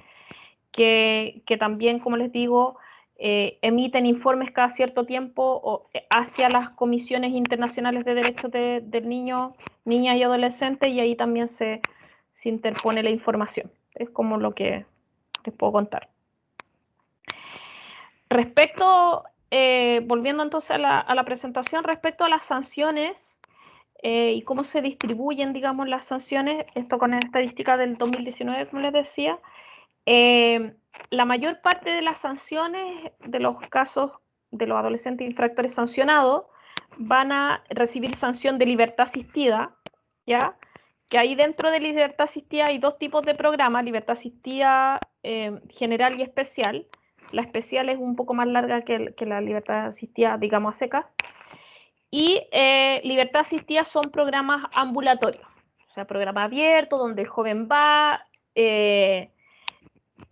que también, como les digo, emiten informes cada cierto tiempo hacia las comisiones internacionales de derechos del niño, niñas y adolescentes, y ahí también se interpone la información. Es como lo que les puedo contar. Respecto, volviendo entonces a la presentación, respecto a las sanciones, y cómo se distribuyen, digamos, las sanciones, esto con estadística del 2019, como les decía, la mayor parte de las sanciones de los casos de los adolescentes infractores sancionados van a recibir sanción de libertad asistida, ¿ya? Que ahí dentro de libertad asistida hay dos tipos de programas, libertad asistida general y especial. La especial es un poco más larga que la libertad asistida, digamos, a secas. Y libertad asistida son programas ambulatorios, o sea, programa abierto donde el joven va,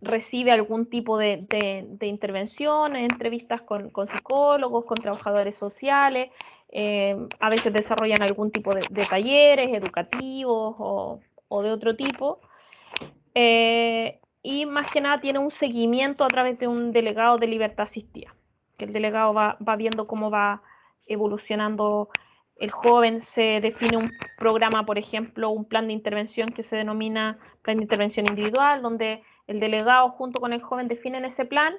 recibe algún tipo de intervención, entrevistas con psicólogos, con trabajadores sociales, a veces desarrollan algún tipo de talleres educativos o de otro tipo, y más que nada tiene un seguimiento a través de un delegado de libertad asistida, que el delegado va viendo cómo va evolucionando el joven. Se define un programa, por ejemplo, un plan de intervención que se denomina plan de intervención individual, donde el delegado junto con el joven definen ese plan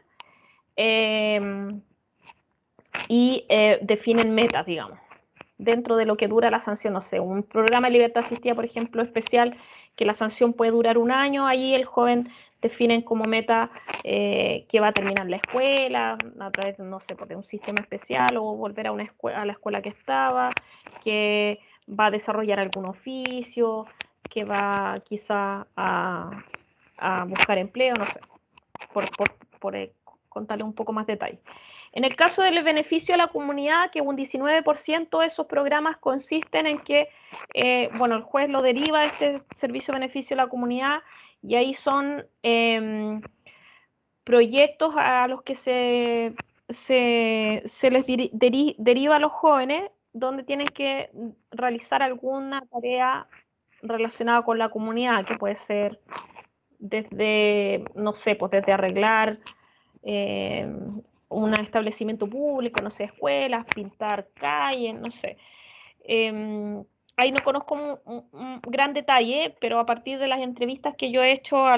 y definen metas, digamos, dentro de lo que dura la sanción. No sé, un programa de libertad asistida, por ejemplo, especial, que la sanción puede durar 1 año, ahí el joven definen como meta que va a terminar la escuela a través, no sé, de un sistema especial, o volver a la escuela que estaba, que va a desarrollar algún oficio, que va quizá a buscar empleo, no sé, por contarle un poco más detalle. En el caso del beneficio a la comunidad, que un 19% de esos programas consisten en que, bueno, el juez lo deriva a este servicio de beneficio a la comunidad, y ahí son proyectos a los que se les deriva a los jóvenes, donde tienen que realizar alguna tarea relacionada con la comunidad, que puede ser desde, no sé, pues desde arreglar un establecimiento público, no sé, escuelas, pintar calles, no sé. Ahí no conozco un gran detalle, pero a partir de las entrevistas que yo he hecho a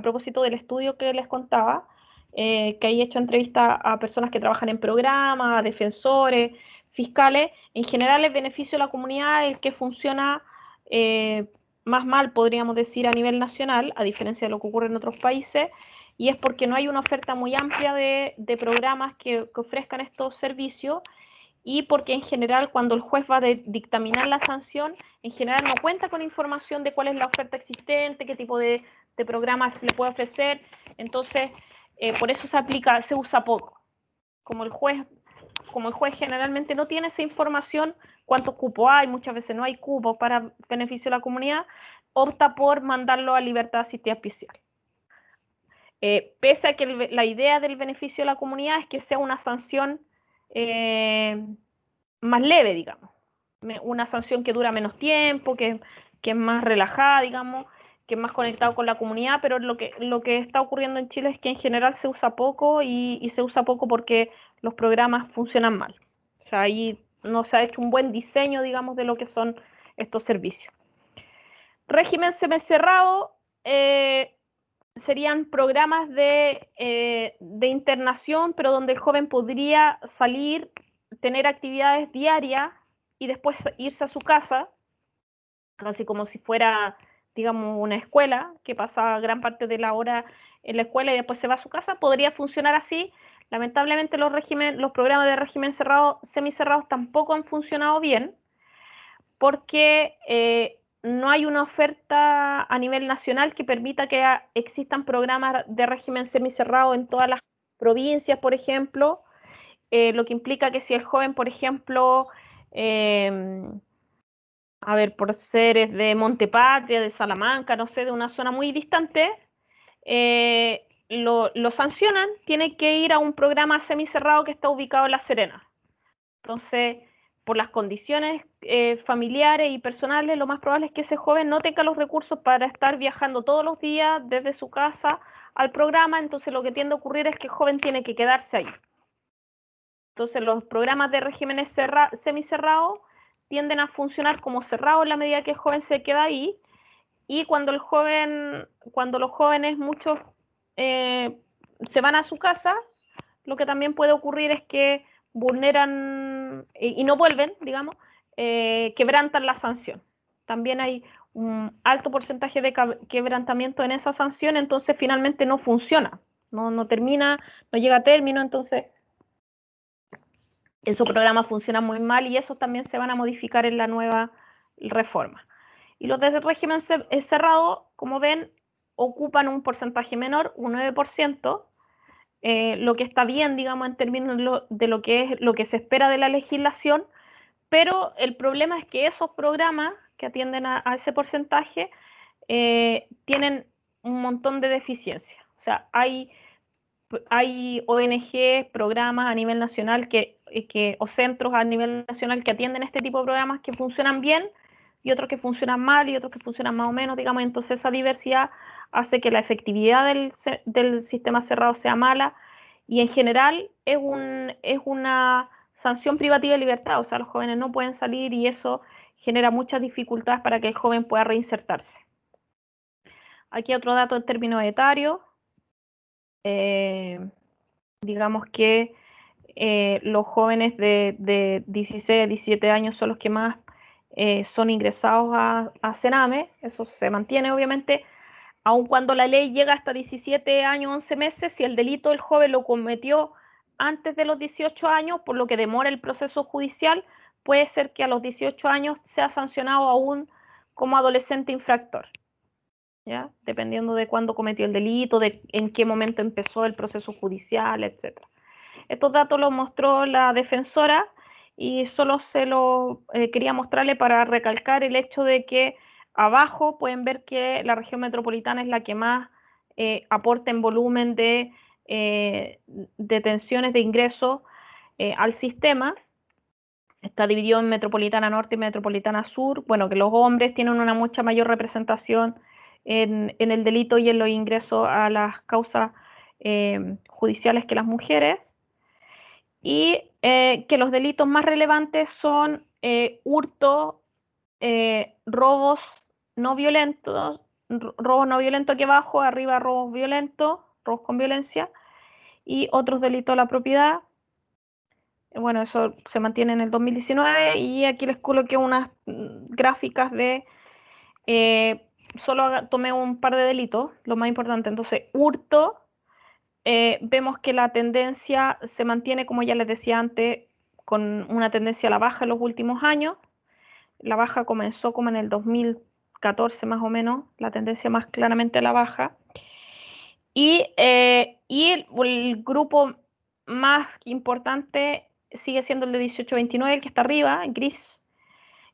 propósito del estudio que les contaba, que he hecho entrevistas a personas que trabajan en programas, a defensores, fiscales, en general el beneficio de la comunidad es el que funciona más mal, podríamos decir, a nivel nacional, a diferencia de lo que ocurre en otros países, y es porque no hay una oferta muy amplia de programas que ofrezcan estos servicios, y porque en general cuando el juez va a dictaminar la sanción, en general no cuenta con información de cuál es la oferta existente, qué tipo de programas se le puede ofrecer, entonces por eso se usa poco. Como el juez generalmente no tiene esa información, cuántos cupos hay, muchas veces no hay cupos para beneficio de la comunidad, opta por mandarlo a libertad asistida especial. Pese a que la idea del beneficio de la comunidad es que sea una sanción más leve, digamos, una sanción que dura menos tiempo, que es más relajada, digamos, que es más conectado con la comunidad, pero lo que está ocurriendo en Chile es que en general se usa poco y se usa poco porque los programas funcionan mal. O sea, ahí no se ha hecho un buen diseño, digamos, de lo que son estos servicios. Régimen semicerrado serían programas de internación, pero donde el joven podría salir, tener actividades diarias y después irse a su casa, casi como si fuera, digamos, una escuela, que pasa gran parte de la hora en la escuela y después se va a su casa. Podría funcionar así. Lamentablemente los programas de régimen cerrado, semicerrados tampoco han funcionado bien, porque no hay una oferta a nivel nacional que permita que existan programas de régimen semicerrado en todas las provincias, por ejemplo, lo que implica que si el joven, por ejemplo, por ser de Montepatria, de Salamanca, no sé, de una zona muy distante, lo sancionan, tiene que ir a un programa semicerrado que está ubicado en La Serena. Entonces, por las condiciones familiares y personales, lo más probable es que ese joven no tenga los recursos para estar viajando todos los días desde su casa al programa, entonces lo que tiende a ocurrir es que el joven tiene que quedarse ahí. Entonces, los programas de regímenes semicerrados tienden a funcionar como cerrados en la medida que el joven se queda ahí, y cuando los jóvenes, muchos se van a su casa, lo que también puede ocurrir es que vulneran y no vuelven, digamos, quebrantan la sanción. También hay un alto porcentaje de quebrantamiento en esa sanción, entonces finalmente no funciona, no termina, no llega a término, entonces esos programas funcionan muy mal y esos también se van a modificar en la nueva reforma. Y los de régimen cerrado, como ven, ocupan un porcentaje menor, un 9%, lo que está bien, digamos, en términos de lo que se espera de la legislación, pero el problema es que esos programas que atienden a ese porcentaje tienen un montón de deficiencias. O sea, hay ONG, programas a nivel nacional o centros a nivel nacional que atienden este tipo de programas que funcionan bien y otros que funcionan mal y otros que funcionan más o menos, digamos. Entonces esa diversidad hace que la efectividad del sistema cerrado sea mala y en general es una sanción privativa de libertad. O sea, los jóvenes no pueden salir y eso genera muchas dificultades para que el joven pueda reinsertarse. Aquí otro dato en términos etarios. Digamos que los jóvenes de 16 a 17 años son los que más son ingresados a Sename, eso se mantiene obviamente, aun cuando la ley llega hasta 17 años, 11 meses, si el delito el joven lo cometió antes de los 18 años, por lo que demora el proceso judicial, puede ser que a los 18 años sea sancionado aún como adolescente infractor, ¿ya? Dependiendo de cuándo cometió el delito, de en qué momento empezó el proceso judicial, etc. Estos datos los mostró la defensora y solo se lo quería mostrarle para recalcar el hecho de que abajo pueden ver que la región metropolitana es la que más aporta en volumen de detenciones de ingreso al sistema. Está dividido en metropolitana norte y metropolitana sur. Bueno, que los hombres tienen una mucha mayor representación en el delito y en los ingresos a las causas judiciales que las mujeres. Y que los delitos más relevantes son hurto, robos no violentos aquí abajo, arriba robos violentos, robos con violencia, y otros delitos de la propiedad. Bueno, eso se mantiene en el 2019 y aquí les coloqué unas gráficas de, solo tomé un par de delitos, lo más importante. Entonces, hurto, vemos que la tendencia se mantiene, como ya les decía antes, con una tendencia a la baja en los últimos años. La baja comenzó como en el 2014 más o menos, la tendencia más claramente a la baja. Y el grupo más importante sigue siendo el de 18 a 29, el que está arriba, gris,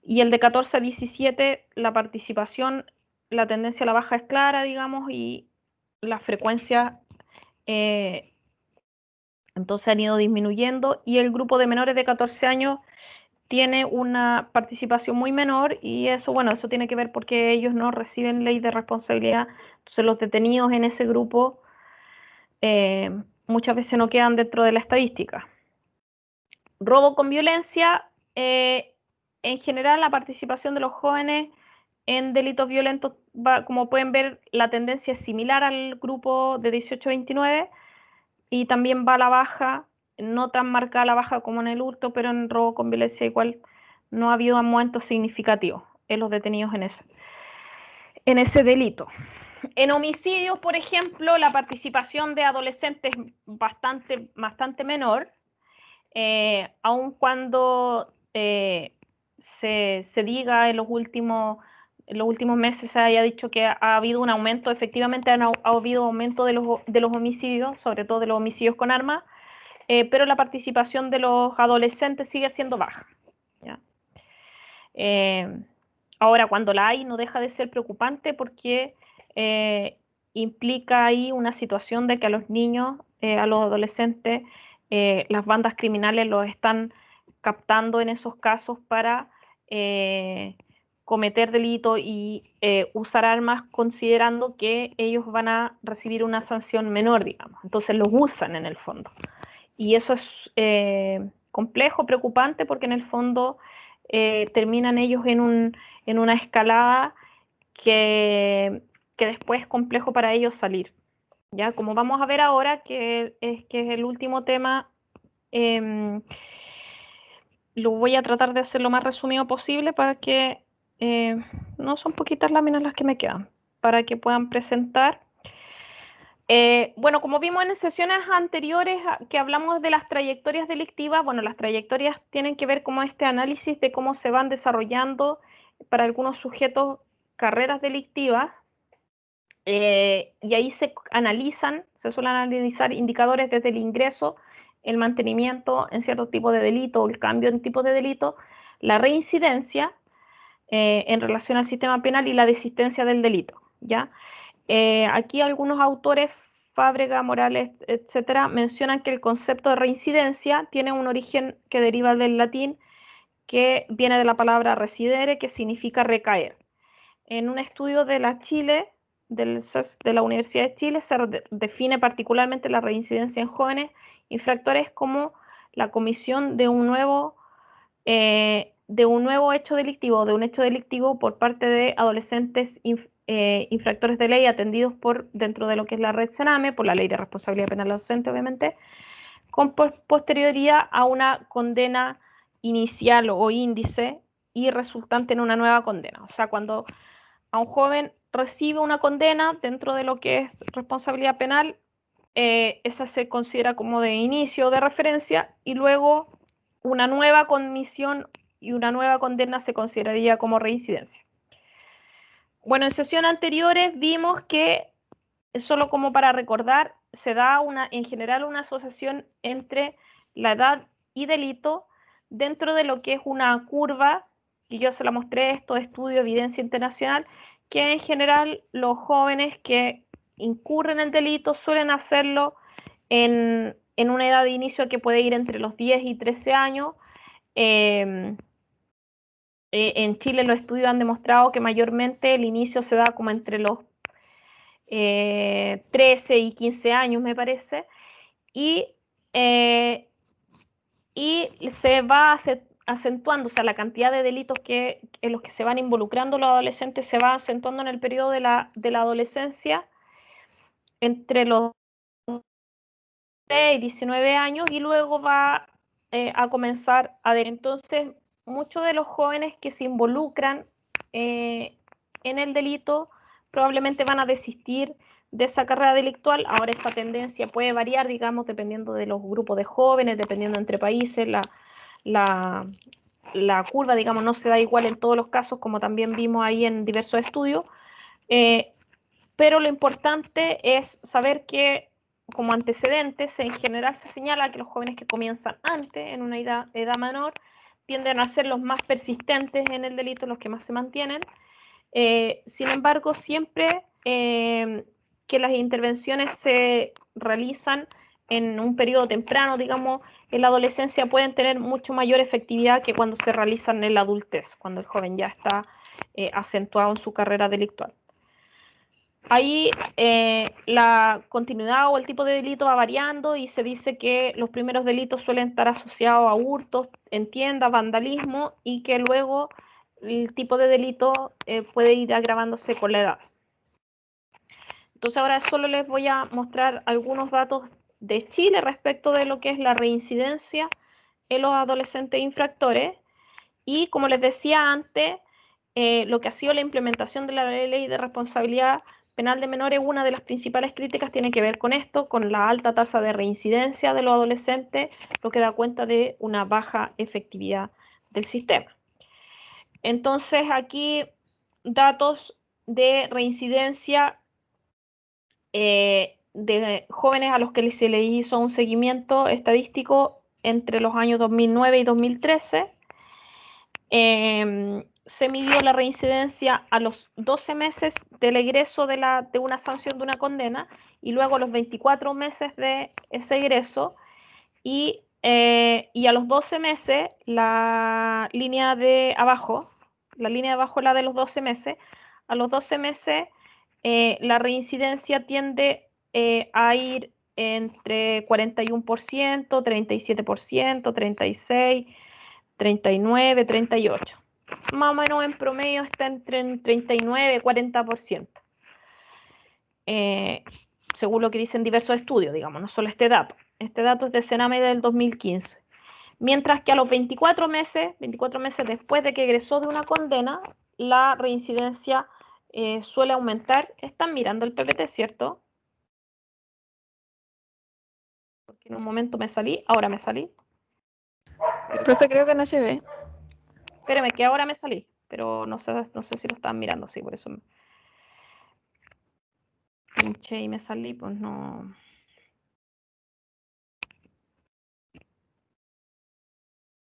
y el de 14 a 17, la participación, la tendencia a la baja es clara, digamos, y la frecuencia entonces han ido disminuyendo, y el grupo de menores de 14 años tiene una participación muy menor, y eso, bueno, eso tiene que ver porque ellos no reciben ley de responsabilidad. Entonces los detenidos en ese grupo muchas veces no quedan dentro de la estadística. Robo con violencia, en general la participación de los jóvenes en delitos violentos, como pueden ver, la tendencia es similar al grupo de 18 a 29, y también va a la baja, no tan marcada la baja como en el hurto, pero en robo con violencia igual no ha habido aumentos significativos en los detenidos en ese delito. En homicidios, por ejemplo, la participación de adolescentes es bastante menor, aun cuando se diga en los últimos meses se haya dicho que ha habido un aumento, efectivamente ha habido aumento de los homicidios, sobre todo de los homicidios con armas, pero la participación de los adolescentes sigue siendo baja, ¿ya? Ahora, cuando la hay, no deja de ser preocupante porque implica ahí una situación de que a los niños, a los adolescentes, las bandas criminales los están captando en esos casos para cometer delitos y usar armas, considerando que ellos van a recibir una sanción menor, digamos. Entonces los usan en el fondo. Y eso es complejo, preocupante, porque en el fondo terminan ellos en una escalada que después es complejo para ellos salir. ¿Ya? Como vamos a ver ahora, que es el último tema, lo voy a tratar de hacer lo más resumido posible para que, no son poquitas láminas las que me quedan, para que puedan presentar. Bueno, como vimos en sesiones anteriores que hablamos de las trayectorias delictivas, bueno, las trayectorias tienen que ver como este análisis de cómo se van desarrollando para algunos sujetos carreras delictivas, y ahí se suelen analizar indicadores desde el ingreso, el mantenimiento en cierto tipo de delito o el cambio en tipo de delito, la reincidencia en relación al sistema penal y la desistencia del delito, ¿ya? Aquí algunos autores, Fábrega, Morales, etcétera, mencionan que el concepto de reincidencia tiene un origen que deriva del latín, que viene de la palabra residere, que significa recaer. En un estudio de la Chile, de la Universidad de Chile, se define particularmente la reincidencia en jóvenes infractores como la comisión de un nuevo hecho delictivo, de un hecho delictivo por parte de adolescentes infractores de ley atendidos dentro de lo que es la red Sename, por la Ley de Responsabilidad Penal Docente, obviamente, con posterioridad a una condena inicial o índice y resultante en una nueva condena. O sea, cuando a un joven recibe una condena dentro de lo que es responsabilidad penal, esa se considera como de inicio de referencia, y luego una nueva comisión y una nueva condena se consideraría como reincidencia. Bueno, en sesiones anteriores vimos que, solo como para recordar, se da en general una asociación entre la edad y delito dentro de lo que es una curva, y yo se la mostré, esto estudio evidencia internacional, que en general los jóvenes que incurren en delito suelen hacerlo en una edad de inicio que puede ir entre los 10 y 13 años. En Chile los estudios han demostrado que mayormente el inicio se da como entre los 13 y 15 años, me parece, y se va acentuando, o sea, la cantidad de delitos en los que se van involucrando los adolescentes se va acentuando en el periodo de la adolescencia, entre los 16 y 19 años, y luego va a comenzar entonces muchos de los jóvenes que se involucran en el delito probablemente van a desistir de esa carrera delictual. Ahora esa tendencia puede variar, digamos, dependiendo de los grupos de jóvenes, dependiendo entre países, la curva, digamos, no se da igual en todos los casos, como también vimos ahí en diversos estudios, pero lo importante es saber que como antecedentes en general se señala que los jóvenes que comienzan antes, en una edad menor, tienden a ser los más persistentes en el delito, los que más se mantienen. Sin embargo, siempre que las intervenciones se realizan en un periodo temprano, digamos, en la adolescencia pueden tener mucho mayor efectividad que cuando se realizan en la adultez, cuando el joven ya está acentuado en su carrera delictual. Ahí la continuidad o el tipo de delito va variando y se dice que los primeros delitos suelen estar asociados a hurtos en tiendas, vandalismo, y que luego el tipo de delito puede ir agravándose con la edad. Entonces ahora solo les voy a mostrar algunos datos de Chile respecto de lo que es la reincidencia en los adolescentes infractores. Y como les decía antes, lo que ha sido la implementación de la ley de responsabilidad penal de menores, una de las principales críticas tiene que ver con esto, con la alta tasa de reincidencia de los adolescentes, lo que da cuenta de una baja efectividad del sistema. Entonces aquí datos de reincidencia de jóvenes a los que se les hizo un seguimiento estadístico entre los años 2009 y 2013. Se midió la reincidencia a los 12 meses del egreso de una sanción de una condena y luego a los 24 meses de ese egreso y a los 12 meses la línea de abajo, la de los 12 meses, a los 12 meses la reincidencia tiende a ir entre 41%, 37%, 36%, 39, 38. Más o menos en promedio está entre 39 y 40%. Según lo que dicen diversos estudios, digamos, no solo este dato. Este dato es de Sename del 2015. Mientras que a los 24 meses después de que egresó de una condena, la reincidencia suele aumentar. Están mirando el PPT, ¿cierto? Porque en un momento me salí, ahora me salí. Profe, creo que no se ve. Espérame, que ahora me salí, pero no sé si lo estaban mirando, sí, por eso pinché y me salí, pues no.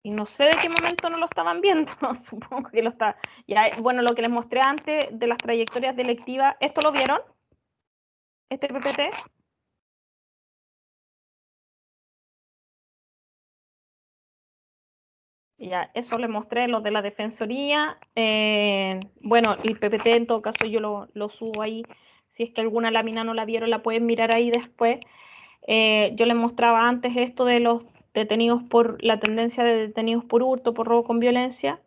Y no sé de qué momento no lo estaban viendo, supongo que lo está. Ya, bueno, lo que les mostré antes de las trayectorias delictivas, ¿esto lo vieron? ¿Este PPT? Ya, eso les mostré, los de la Defensoría. Bueno, el PPT en todo caso yo lo subo ahí. Si es que alguna lámina no la vieron, la pueden mirar ahí después. Yo les mostraba antes esto de los detenidos por la tendencia de detenidos por hurto, por robo con violencia.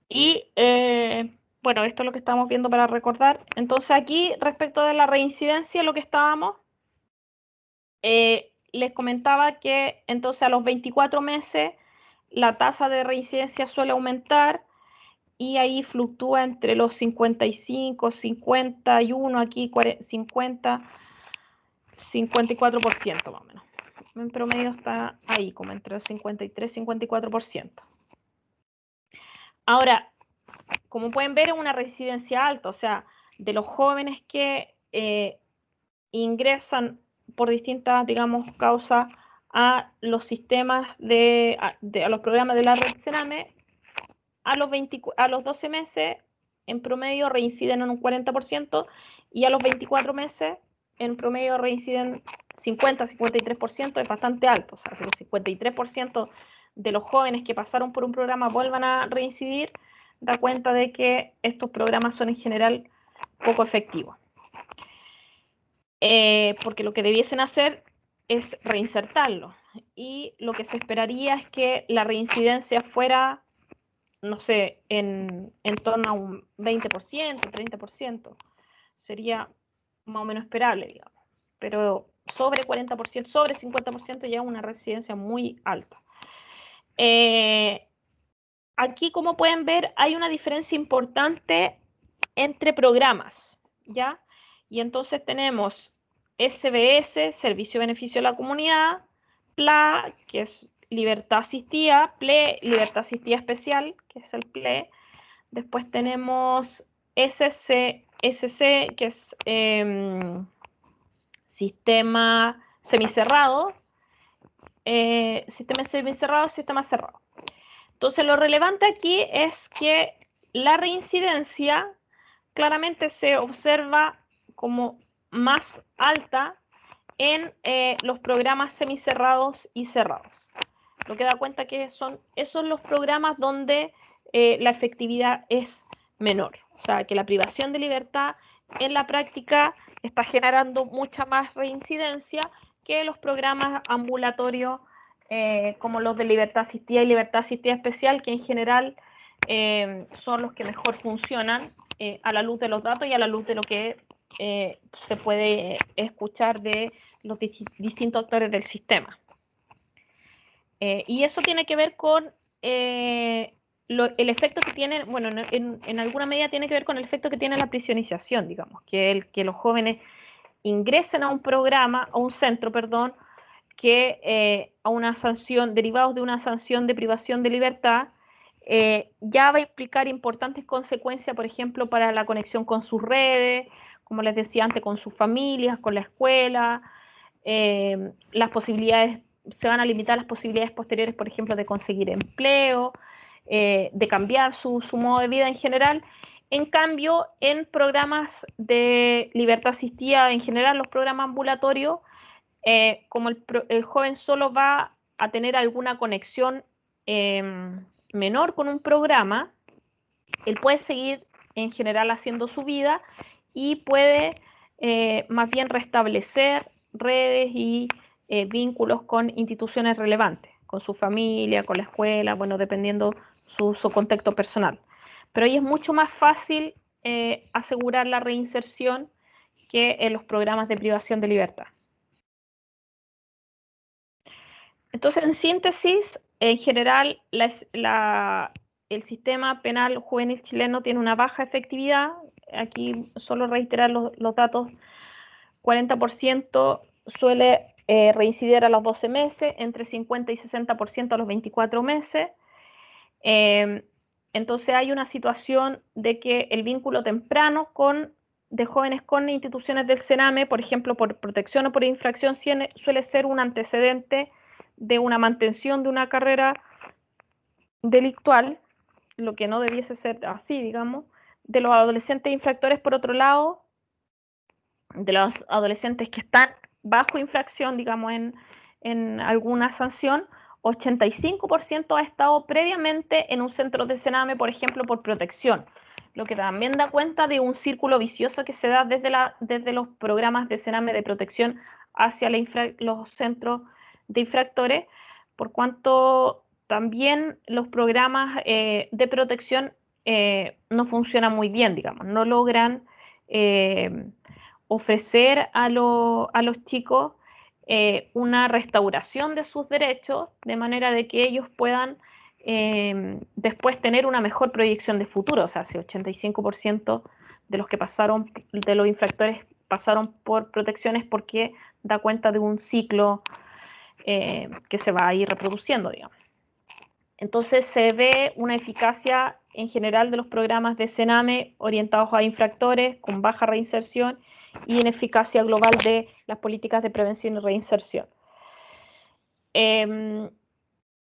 Y bueno, esto es lo que estamos viendo para recordar. Entonces aquí, respecto de la reincidencia, lo que estábamos, les comentaba que entonces a los 24 meses la tasa de reincidencia suele aumentar y ahí fluctúa entre los 55, 51, aquí 50, 54% más o menos. En promedio está ahí, como entre el 53 y 54%. Ahora, como pueden ver, es una reincidencia alta, o sea, de los jóvenes que ingresan por distintas, digamos, causas a los sistemas a los programas de la red Sename, a los 12 meses en promedio reinciden en un 40% y a los 24 meses en promedio reinciden 50-53%, es bastante alto. O sea, si el 53% de los jóvenes que pasaron por un programa vuelvan a reincidir, da cuenta de que estos programas son en general poco efectivos. Porque lo que debiesen hacer es reinsertarlo. Y lo que se esperaría es que la reincidencia fuera, no sé, en torno a un 20%, 30%. Sería más o menos esperable, digamos. Pero sobre 40%, sobre 50% ya es una reincidencia muy alta. Aquí, como pueden ver, hay una diferencia importante entre programas, ¿ya? Y entonces tenemos SBS, Servicio de Beneficio a la Comunidad, PLA, que es libertad asistida, PLE, libertad asistida especial, que es el PLE. Después tenemos SC, que es sistema semicerrado, sistema semicerrado, sistema cerrado. Entonces, lo relevante aquí es que la reincidencia claramente se observa como más alta en los programas semicerrados y cerrados. Lo que da cuenta que son esos los programas donde la efectividad es menor. O sea, que la privación de libertad en la práctica está generando mucha más reincidencia que los programas ambulatorios como los de libertad asistida y libertad asistida especial, que en general son los que mejor funcionan a la luz de los datos y a la luz de lo que se puede escuchar de los distintos actores del sistema. Y eso tiene que ver con el efecto que tiene, bueno, en alguna medida tiene que ver con el efecto que tiene la prisionización, digamos, que los jóvenes ingresen a un programa, a un centro, perdón, que a una sanción, derivados de una sanción de privación de libertad, ya va a implicar importantes consecuencias, por ejemplo, para la conexión con sus redes, como les decía antes, con sus familias, con la escuela, las posibilidades, se van a limitar las posibilidades posteriores, por ejemplo, de conseguir empleo, de cambiar su modo de vida en general. En cambio, en programas de libertad asistida, en general, los programas ambulatorios, como el joven solo va a tener alguna conexión menor con un programa, él puede seguir en general haciendo su vida y puede más bien restablecer redes y vínculos con instituciones relevantes, con su familia, con la escuela, bueno, dependiendo su contexto personal. Pero ahí es mucho más fácil asegurar la reinserción que en los programas de privación de libertad. Entonces, en síntesis, en general, el sistema penal juvenil chileno tiene una baja efectividad. Aquí solo reiterar los datos. 40% suele reincidir a los 12 meses, entre 50 y 60% a los 24 meses. Entonces hay una situación de que el vínculo temprano de jóvenes con instituciones del CENAME, por ejemplo, por protección o por infracción, suele ser un antecedente de una mantención de una carrera delictual, lo que no debiese ser así, digamos. De los adolescentes infractores, por otro lado, de los adolescentes que están bajo infracción, digamos, en alguna sanción, 85% ha estado previamente en un centro de CENAME, por ejemplo, por protección, lo que también da cuenta de un círculo vicioso que se da desde los programas de CENAME de protección hacia los centros de infractores, por cuanto también los programas de protección no funcionan muy bien, digamos, no logran ofrecer a los chicos una restauración de sus derechos, de manera de que ellos puedan después tener una mejor proyección de futuro. O sea, si 85% de los que pasaron, de los infractores pasaron por protecciones, porque da cuenta de un ciclo que se va a ir reproduciendo, digamos. Entonces se ve una eficacia en general de los programas de CENAME orientados a infractores con baja reinserción y ineficacia global de las políticas de prevención y reinserción.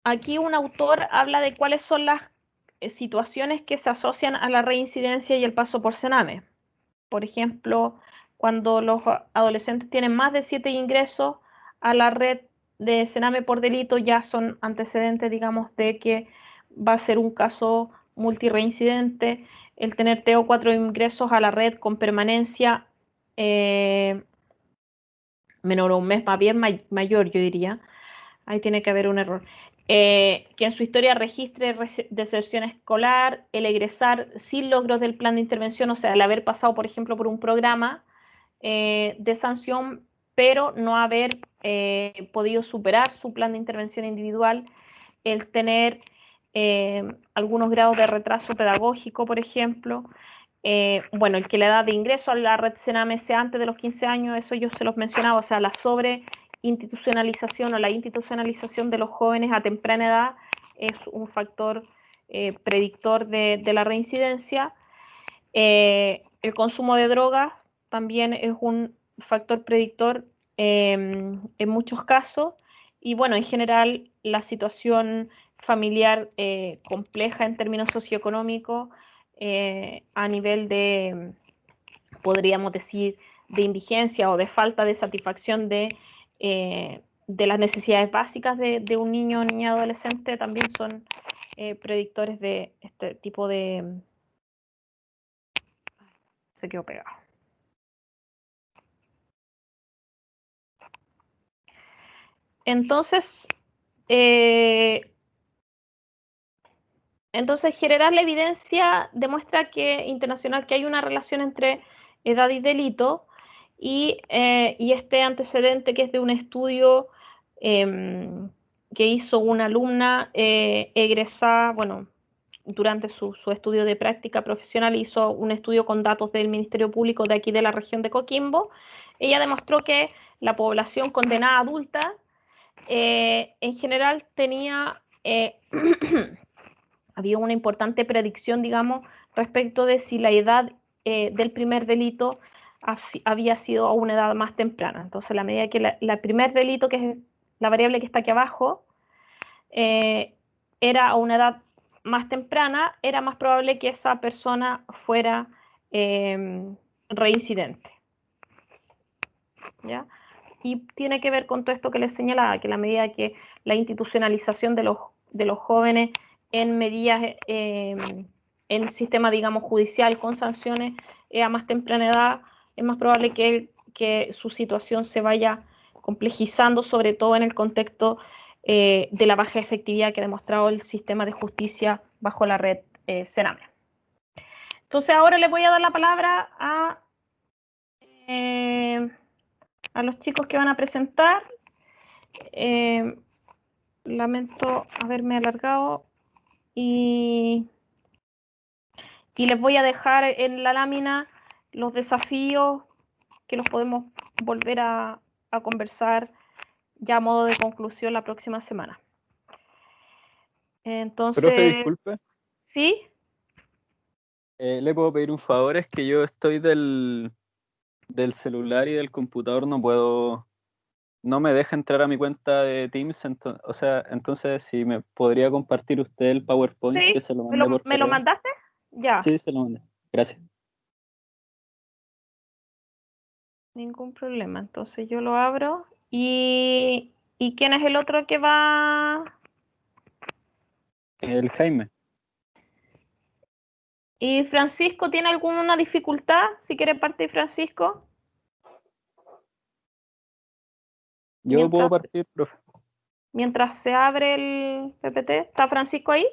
Aquí un autor habla de cuáles son las situaciones que se asocian a la reincidencia y el paso por CENAME. Por ejemplo, cuando los adolescentes tienen más de 7 ingresos a la red de CENAME por delito, ya son antecedentes, digamos, de que va a ser un caso multireincidente. El tener 3 o 4 ingresos a la red con permanencia menor o un mes, más bien mayor, yo diría. Ahí tiene que haber un error. Que en su historia registre deserción escolar, el egresar sin logros del plan de intervención, o sea, el haber pasado, por ejemplo, por un programa de sanción, pero no haber podido superar su plan de intervención individual, el tener algunos grados de retraso pedagógico, por ejemplo. Bueno, el que la edad de ingreso a la red CENAME sea antes de los 15 años, eso yo se los mencionaba, o sea, la institucionalización o la institucionalización de los jóvenes a temprana edad es un factor predictor de la reincidencia. El consumo de drogas también es un factor predictor en muchos casos. Y bueno, en general la situación familiar compleja en términos socioeconómicos a nivel de, podríamos decir, de indigencia o de falta de satisfacción de las necesidades básicas de un niño o niña adolescente también son predictores de este tipo de... Se quedó pegado. Entonces, generar la evidencia demuestra internacional que hay una relación entre edad y delito y este antecedente que es de un estudio que hizo una alumna egresada, bueno, durante su estudio de práctica profesional hizo un estudio con datos del Ministerio Público de aquí de la región de Coquimbo. Ella demostró que la población condenada adulta en general tenía había una importante predicción, digamos, respecto de si la edad del primer delito había sido a una edad más temprana. Entonces, a la medida que el primer delito, que es la variable que está aquí abajo, era a una edad más temprana, era más probable que esa persona fuera reincidente. ¿Ya? Y tiene que ver con todo esto que les señalaba, que a la medida que la institucionalización de los jóvenes en medidas, en el sistema, digamos, judicial con sanciones a más temprana edad, es más probable que su situación se vaya complejizando, sobre todo en el contexto de la baja efectividad que ha demostrado el sistema de justicia bajo la red Sename. Entonces ahora les voy a dar la palabra a los chicos que van a presentar. Lamento haberme alargado y les voy a dejar en la lámina los desafíos que los podemos volver a conversar ya a modo de conclusión la próxima semana. Entonces, Profe, disculpe. ¿Sí? ¿Le puedo pedir un favor? Es que yo estoy del celular y del computador, no me deja entrar a mi cuenta de Teams, entonces si me podría compartir usted el PowerPoint Sí, que se lo mandé por ¿me lo correo. mandaste? Ya. Sí, se lo mandé. Gracias. Ningún problema. Entonces yo lo abro. ¿Y quién es el otro que va? El Jaime. ¿Y Francisco tiene alguna dificultad? Si quiere partir Francisco. Yo puedo partir, profe. Mientras se abre el PPT. ¿Está Francisco ahí?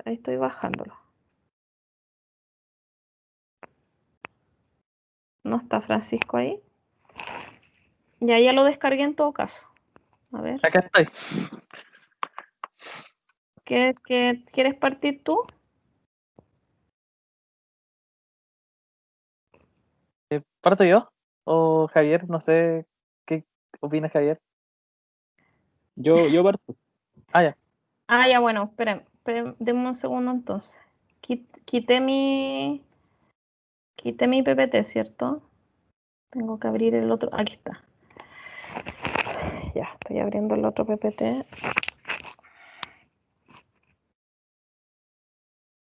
Ahí estoy bajándolo. ¿No está Francisco ahí? Ya lo descargué en todo caso. A ver. Acá estoy. ¿Quieres partir tú? ¿Parto yo? ¿O Javier? No sé qué opina Javier. Yo parto. Ya. Ya, bueno, esperen, denme un segundo entonces. Quité mi PPT, ¿cierto? Tengo que abrir el otro. Aquí está. Ya, estoy abriendo el otro PPT.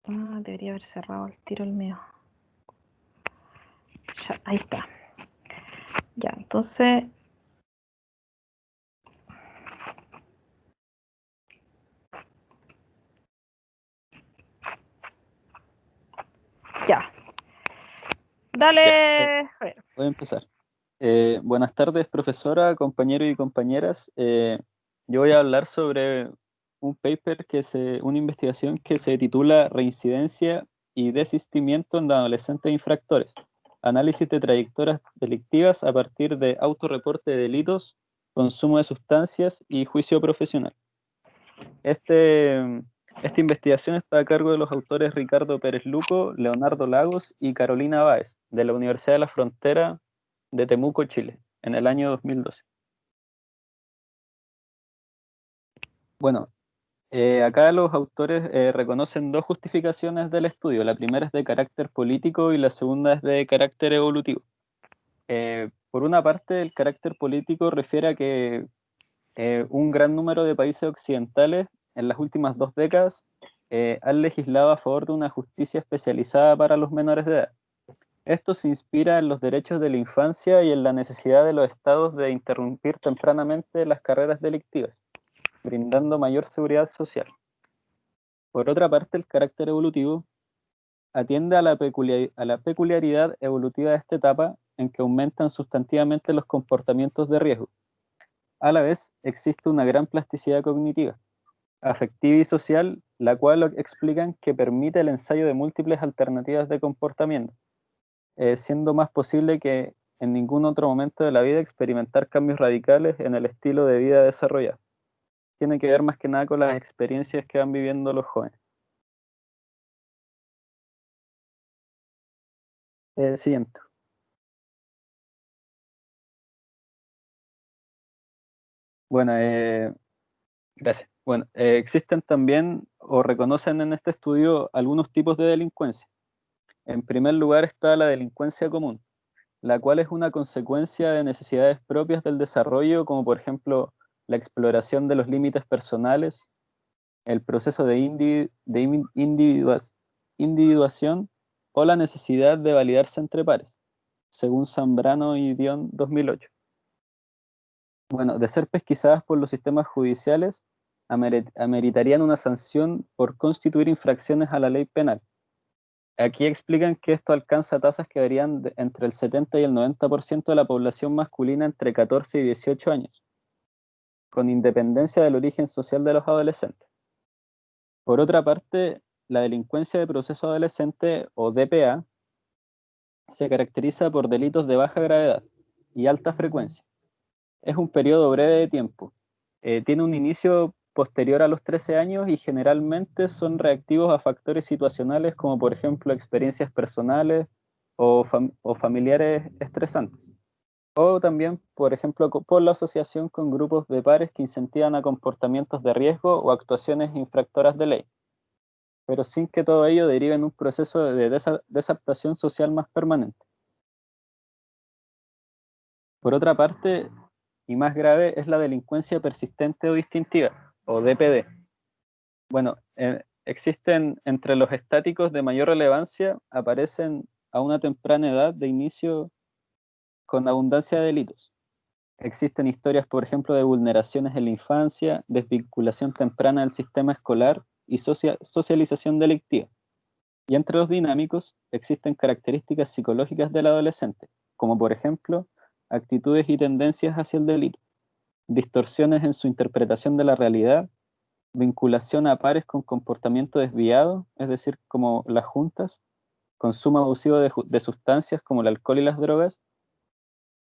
Debería haber cerrado el tiro el mío. Ya, ahí está. Ya, entonces... Ya. Dale, Javier. Voy a empezar. Buenas tardes, profesora, compañeros y compañeras. Yo voy a hablar sobre un paper una investigación que se titula Reincidencia y desistimiento en adolescentes infractores. Análisis de trayectorias delictivas a partir de autorreporte de delitos, consumo de sustancias y juicio profesional. Esta investigación está a cargo de los autores Ricardo Pérez Luco, Leonardo Lagos y Carolina Báez, de la Universidad de la Frontera de Temuco, Chile, en el año 2012. Bueno, acá los autores reconocen dos justificaciones del estudio. La primera es de carácter político y la segunda es de carácter evolutivo. Por una parte, el carácter político refiere a que un gran número de países occidentales en las últimas 2 décadas han legislado a favor de una justicia especializada para los menores de edad. Esto se inspira en los derechos de la infancia y en la necesidad de los estados de interrumpir tempranamente las carreras delictivas, brindando mayor seguridad social. Por otra parte, el carácter evolutivo atiende a la peculiaridad evolutiva de esta etapa en que aumentan sustantivamente los comportamientos de riesgo. A la vez, existe una gran plasticidad cognitiva, afectiva y social, la cual explican que permite el ensayo de múltiples alternativas de comportamiento, siendo más posible que en ningún otro momento de la vida experimentar cambios radicales en el estilo de vida desarrollado. Tiene que ver más que nada con las experiencias que van viviendo los jóvenes. Siguiente. Bueno, gracias. Bueno, existen también o reconocen en este estudio algunos tipos de delincuencia. En primer lugar está la delincuencia común, la cual es una consecuencia de necesidades propias del desarrollo, como por ejemplo la exploración de los límites personales, el proceso de individuación o la necesidad de validarse entre pares, según Zambrano y Dion 2008. Bueno, de ser pesquisadas por los sistemas judiciales, ameritarían una sanción por constituir infracciones a la ley penal. Aquí explican que esto alcanza tasas que varían entre el 70 y el 90% de la población masculina entre 14 y 18 años, con independencia del origen social de los adolescentes. Por otra parte, la delincuencia de proceso adolescente, o DPA, se caracteriza por delitos de baja gravedad y alta frecuencia. Es un periodo breve de tiempo. Tiene un inicio posterior a los 13 años y generalmente son reactivos a factores situacionales como por ejemplo experiencias personales o familiares estresantes. O también, por ejemplo, por la asociación con grupos de pares que incentivan a comportamientos de riesgo o actuaciones infractoras de ley, pero sin que todo ello derive en un proceso de desadaptación social más permanente. Por otra parte, y más grave, es la delincuencia persistente o distintiva, o DPD. Bueno, existen entre los estáticos de mayor relevancia, aparecen a una temprana edad de inicio con abundancia de delitos. Existen historias, por ejemplo, de vulneraciones en la infancia, desvinculación temprana del sistema escolar y socialización delictiva. Y entre los dinámicos existen características psicológicas del adolescente, como por ejemplo, actitudes y tendencias hacia el delito, distorsiones en su interpretación de la realidad, vinculación a pares con comportamiento desviado, es decir, como las juntas, consumo abusivo de sustancias como el alcohol y las drogas,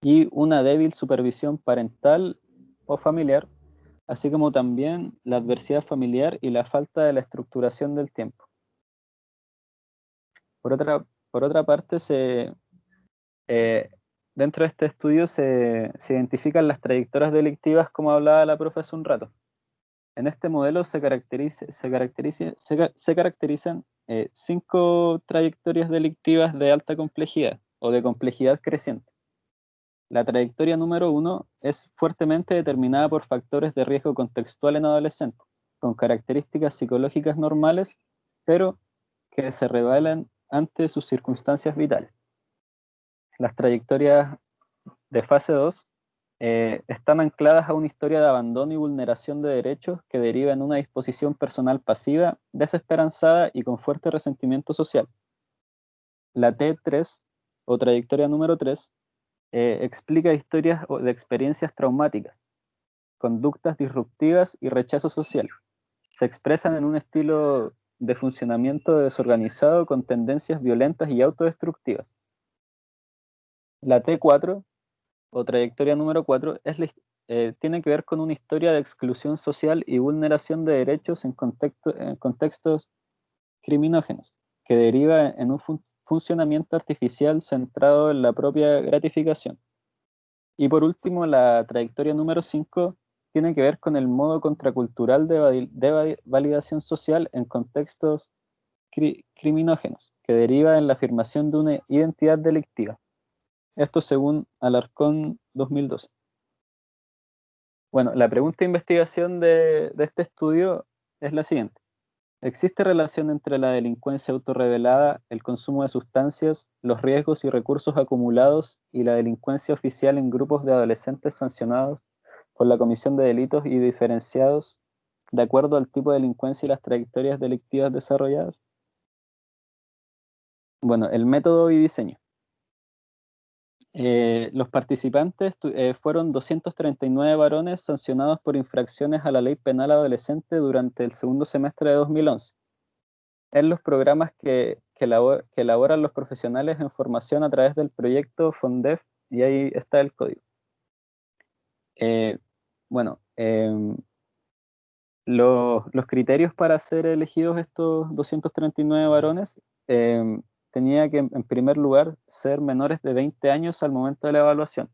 y una débil supervisión parental o familiar, así como también la adversidad familiar y la falta de la estructuración del tiempo. Por otra parte, dentro de este estudio se identifican las trayectorias delictivas como hablaba la profe hace un rato. En este modelo se caracterizan 5 trayectorias delictivas de alta complejidad o de complejidad creciente. La trayectoria número 1 es fuertemente determinada por factores de riesgo contextual en adolescentes, con características psicológicas normales, pero que se revelan ante sus circunstancias vitales. Las trayectorias de fase 2 están ancladas a una historia de abandono y vulneración de derechos que deriva en una disposición personal pasiva, desesperanzada y con fuerte resentimiento social. La T3, o trayectoria número 3, explica historias de experiencias traumáticas, conductas disruptivas y rechazo social. Se expresan en un estilo de funcionamiento desorganizado con tendencias violentas y autodestructivas. La T4, o trayectoria número 4, tiene que ver con una historia de exclusión social y vulneración de derechos en contextos criminógenos, que deriva en un funcionamiento artificial centrado en la propia gratificación. Y por último, la trayectoria número 5 tiene que ver con el modo contracultural de validación social en contextos criminógenos, que deriva en la afirmación de una identidad delictiva. Esto según Alarcón 2012. Bueno, la pregunta de investigación de este estudio es la siguiente. ¿Existe relación entre la delincuencia autorrevelada, el consumo de sustancias, los riesgos y recursos acumulados y la delincuencia oficial en grupos de adolescentes sancionados por la comisión de delitos y diferenciados de acuerdo al tipo de delincuencia y las trayectorias delictivas desarrolladas? Bueno, el método y diseño. Los participantes fueron 239 varones sancionados por infracciones a la ley penal adolescente durante el segundo semestre de 2011. En los programas que elaboran los profesionales en formación a través del proyecto FONDEF, y ahí está el código. Los criterios para ser elegidos estos 239 varones tenía que, en primer lugar, ser menores de 20 años al momento de la evaluación,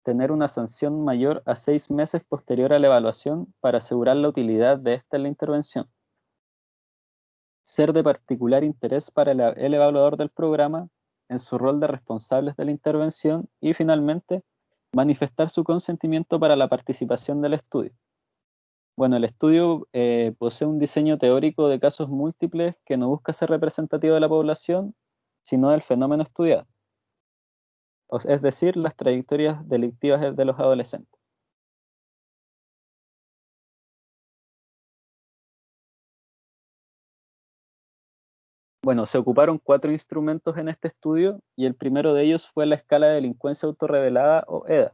tener una sanción mayor a 6 meses posterior a la evaluación para asegurar la utilidad de esta en la intervención, ser de particular interés para el evaluador del programa en su rol de responsables de la intervención y, finalmente, manifestar su consentimiento para la participación del estudio. Bueno, el estudio posee un diseño teórico de casos múltiples que no busca ser representativo de la población, sino del fenómeno estudiado, es decir, las trayectorias delictivas de los adolescentes. Bueno, se ocuparon 4 instrumentos en este estudio y el primero de ellos fue la escala de delincuencia autorrevelada o EDA.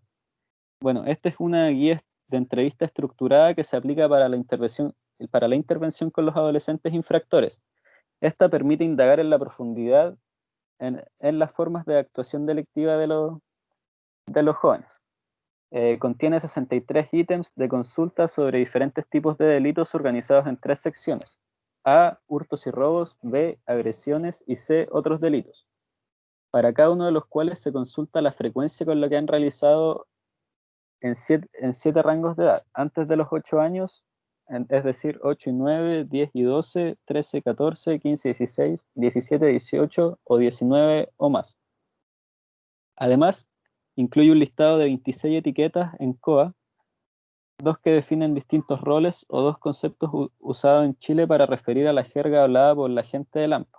Bueno, esta es una guía de entrevista estructurada que se aplica para la intervención con los adolescentes infractores. Esta permite indagar en la profundidad en las formas de actuación delictiva de los jóvenes. Contiene 63 ítems de consulta sobre diferentes tipos de delitos organizados en 3 secciones. A, hurtos y robos, B, agresiones y C, otros delitos, para cada uno de los cuales se consulta la frecuencia con la que han realizado en 7 rangos de edad, antes de los 8 años, es decir, 8 y 9, 10 y 12, 13, 14, 15, 16, 17, 18 o 19 o más. Además, incluye un listado de 26 etiquetas en COA, 2 que definen distintos roles o 2 conceptos usados en Chile para referir a la jerga hablada por la gente del AMPA,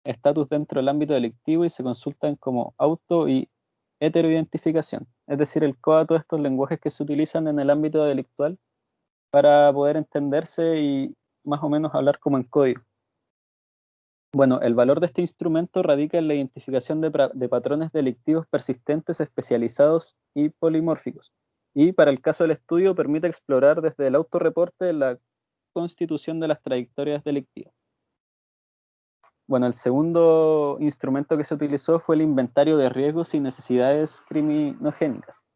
estatus dentro del ámbito delictivo y se consultan como auto y heteroidentificación, es decir, el COA, todos estos lenguajes que se utilizan en el ámbito delictual para poder entenderse y más o menos hablar como en código. Bueno, el valor de este instrumento radica en la identificación de patrones delictivos persistentes, especializados y polimórficos. Y para el caso del estudio permite explorar desde el autorreporte la constitución de las trayectorias delictivas. Bueno, el segundo instrumento que se utilizó fue el inventario de riesgos y necesidades criminogénicas,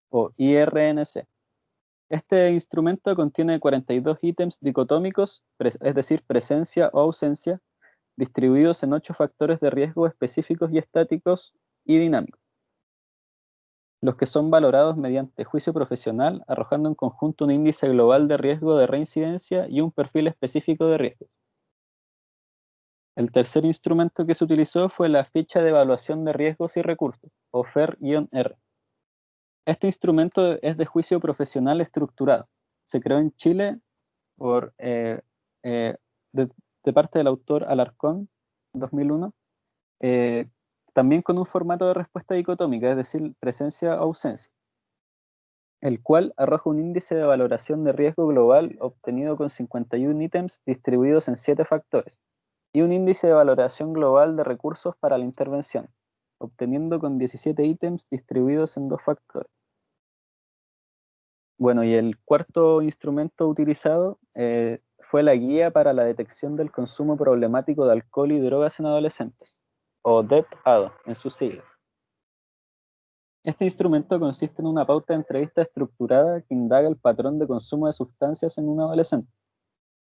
o IRNC. Este instrumento contiene 42 ítems dicotómicos, es decir, presencia o ausencia, distribuidos en 8 factores de riesgo específicos y estáticos y dinámicos, los que son valorados mediante juicio profesional, arrojando en conjunto un índice global de riesgo de reincidencia y un perfil específico de riesgo. El tercer instrumento que se utilizó fue la ficha de evaluación de riesgos y recursos, o FER-R. Este instrumento es de juicio profesional estructurado. Se creó en Chile de parte del autor Alarcón, 2001, también con un formato de respuesta dicotómica, es decir, presencia o ausencia, el cual arroja un índice de valoración de riesgo global obtenido con 51 ítems distribuidos en 7 factores, y un índice de valoración global de recursos para la intervención, obteniendo con 17 ítems distribuidos en 2 factores. Bueno, y el cuarto instrumento utilizado fue la guía para la detección del consumo problemático de alcohol y drogas en adolescentes, o DEP-ADO en sus siglas. Este instrumento consiste en una pauta de entrevista estructurada que indaga el patrón de consumo de sustancias en un adolescente,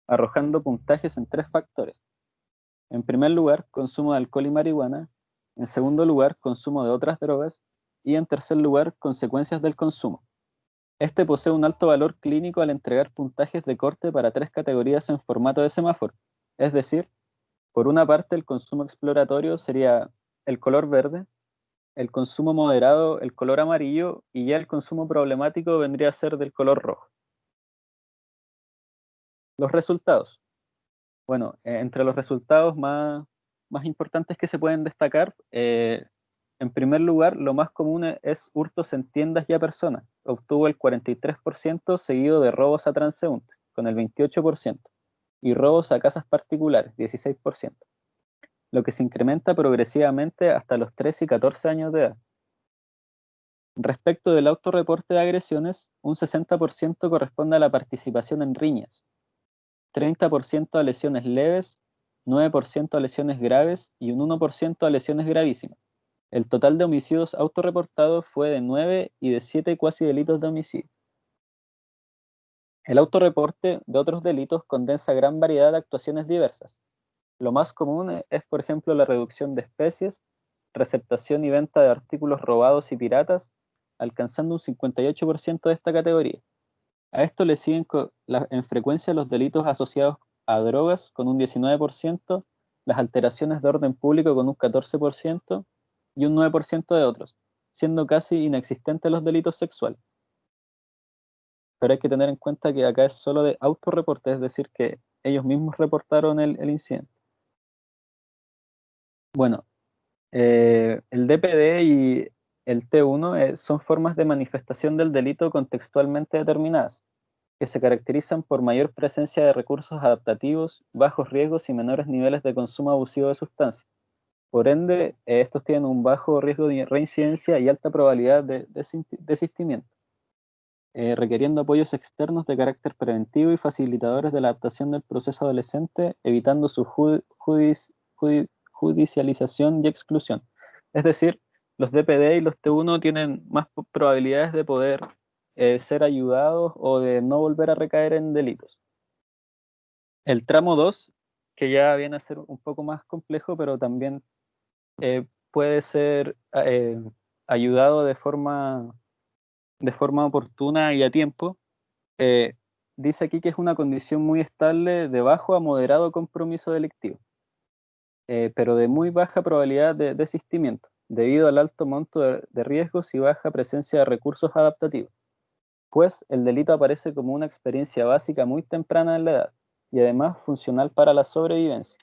arrojando puntajes en 3 factores: En primer lugar, consumo de alcohol y marihuana. En segundo lugar, consumo de otras drogas. Y en tercer lugar, consecuencias del consumo. Este posee un alto valor clínico al entregar puntajes de corte para 3 categorías en formato de semáforo. Es decir, por una parte, el consumo exploratorio sería el color verde, el consumo moderado, el color amarillo, y ya el consumo problemático vendría a ser del color rojo. Los resultados. Bueno, entre los resultados más importantes que se pueden destacar, en primer lugar, lo más común es hurtos en tiendas y a personas. Obtuvo el 43%, seguido de robos a transeúntes, con el 28%, y robos a casas particulares, 16%, lo que se incrementa progresivamente hasta los 13 y 14 años de edad. Respecto del autorreporte de agresiones, un 60% corresponde a la participación en riñas, 30% a lesiones leves, 9% a lesiones graves y un 1% a lesiones gravísimas. El total de homicidios autorreportados fue de 9 y de 7 cuasi delitos de homicidio. El autorreporte de otros delitos condensa gran variedad de actuaciones diversas. Lo más común es, por ejemplo, la reducción de especies, receptación y venta de artículos robados y piratas, alcanzando un 58% de esta categoría. A esto le siguen en frecuencia los delitos asociados a drogas con un 19%, las alteraciones de orden público con un 14% y un 9% de otros, siendo casi inexistentes los delitos sexuales. Pero hay que tener en cuenta que acá es solo de autorreporte, es decir, que ellos mismos reportaron el incidente. Bueno, el DPD y el T1 son formas de manifestación del delito contextualmente determinadas, que se caracterizan por mayor presencia de recursos adaptativos, bajos riesgos y menores niveles de consumo abusivo de sustancias. Por ende, estos tienen un bajo riesgo de reincidencia y alta probabilidad de desistimiento, requiriendo apoyos externos de carácter preventivo y facilitadores de la adaptación del proceso adolescente, evitando su judicialización y exclusión. Es decir, los DPD y los T1 tienen más probabilidades de poder ser ayudados o de no volver a recaer en delitos. El tramo 2, que ya viene a ser un poco más complejo, pero también puede ser ayudado de forma oportuna y a tiempo, dice aquí que es una condición muy estable de bajo a moderado compromiso delictivo, pero de muy baja probabilidad de desistimiento, debido al alto monto de riesgos y baja presencia de recursos adaptativos, pues el delito aparece como una experiencia básica muy temprana en la edad, y además funcional para la sobrevivencia.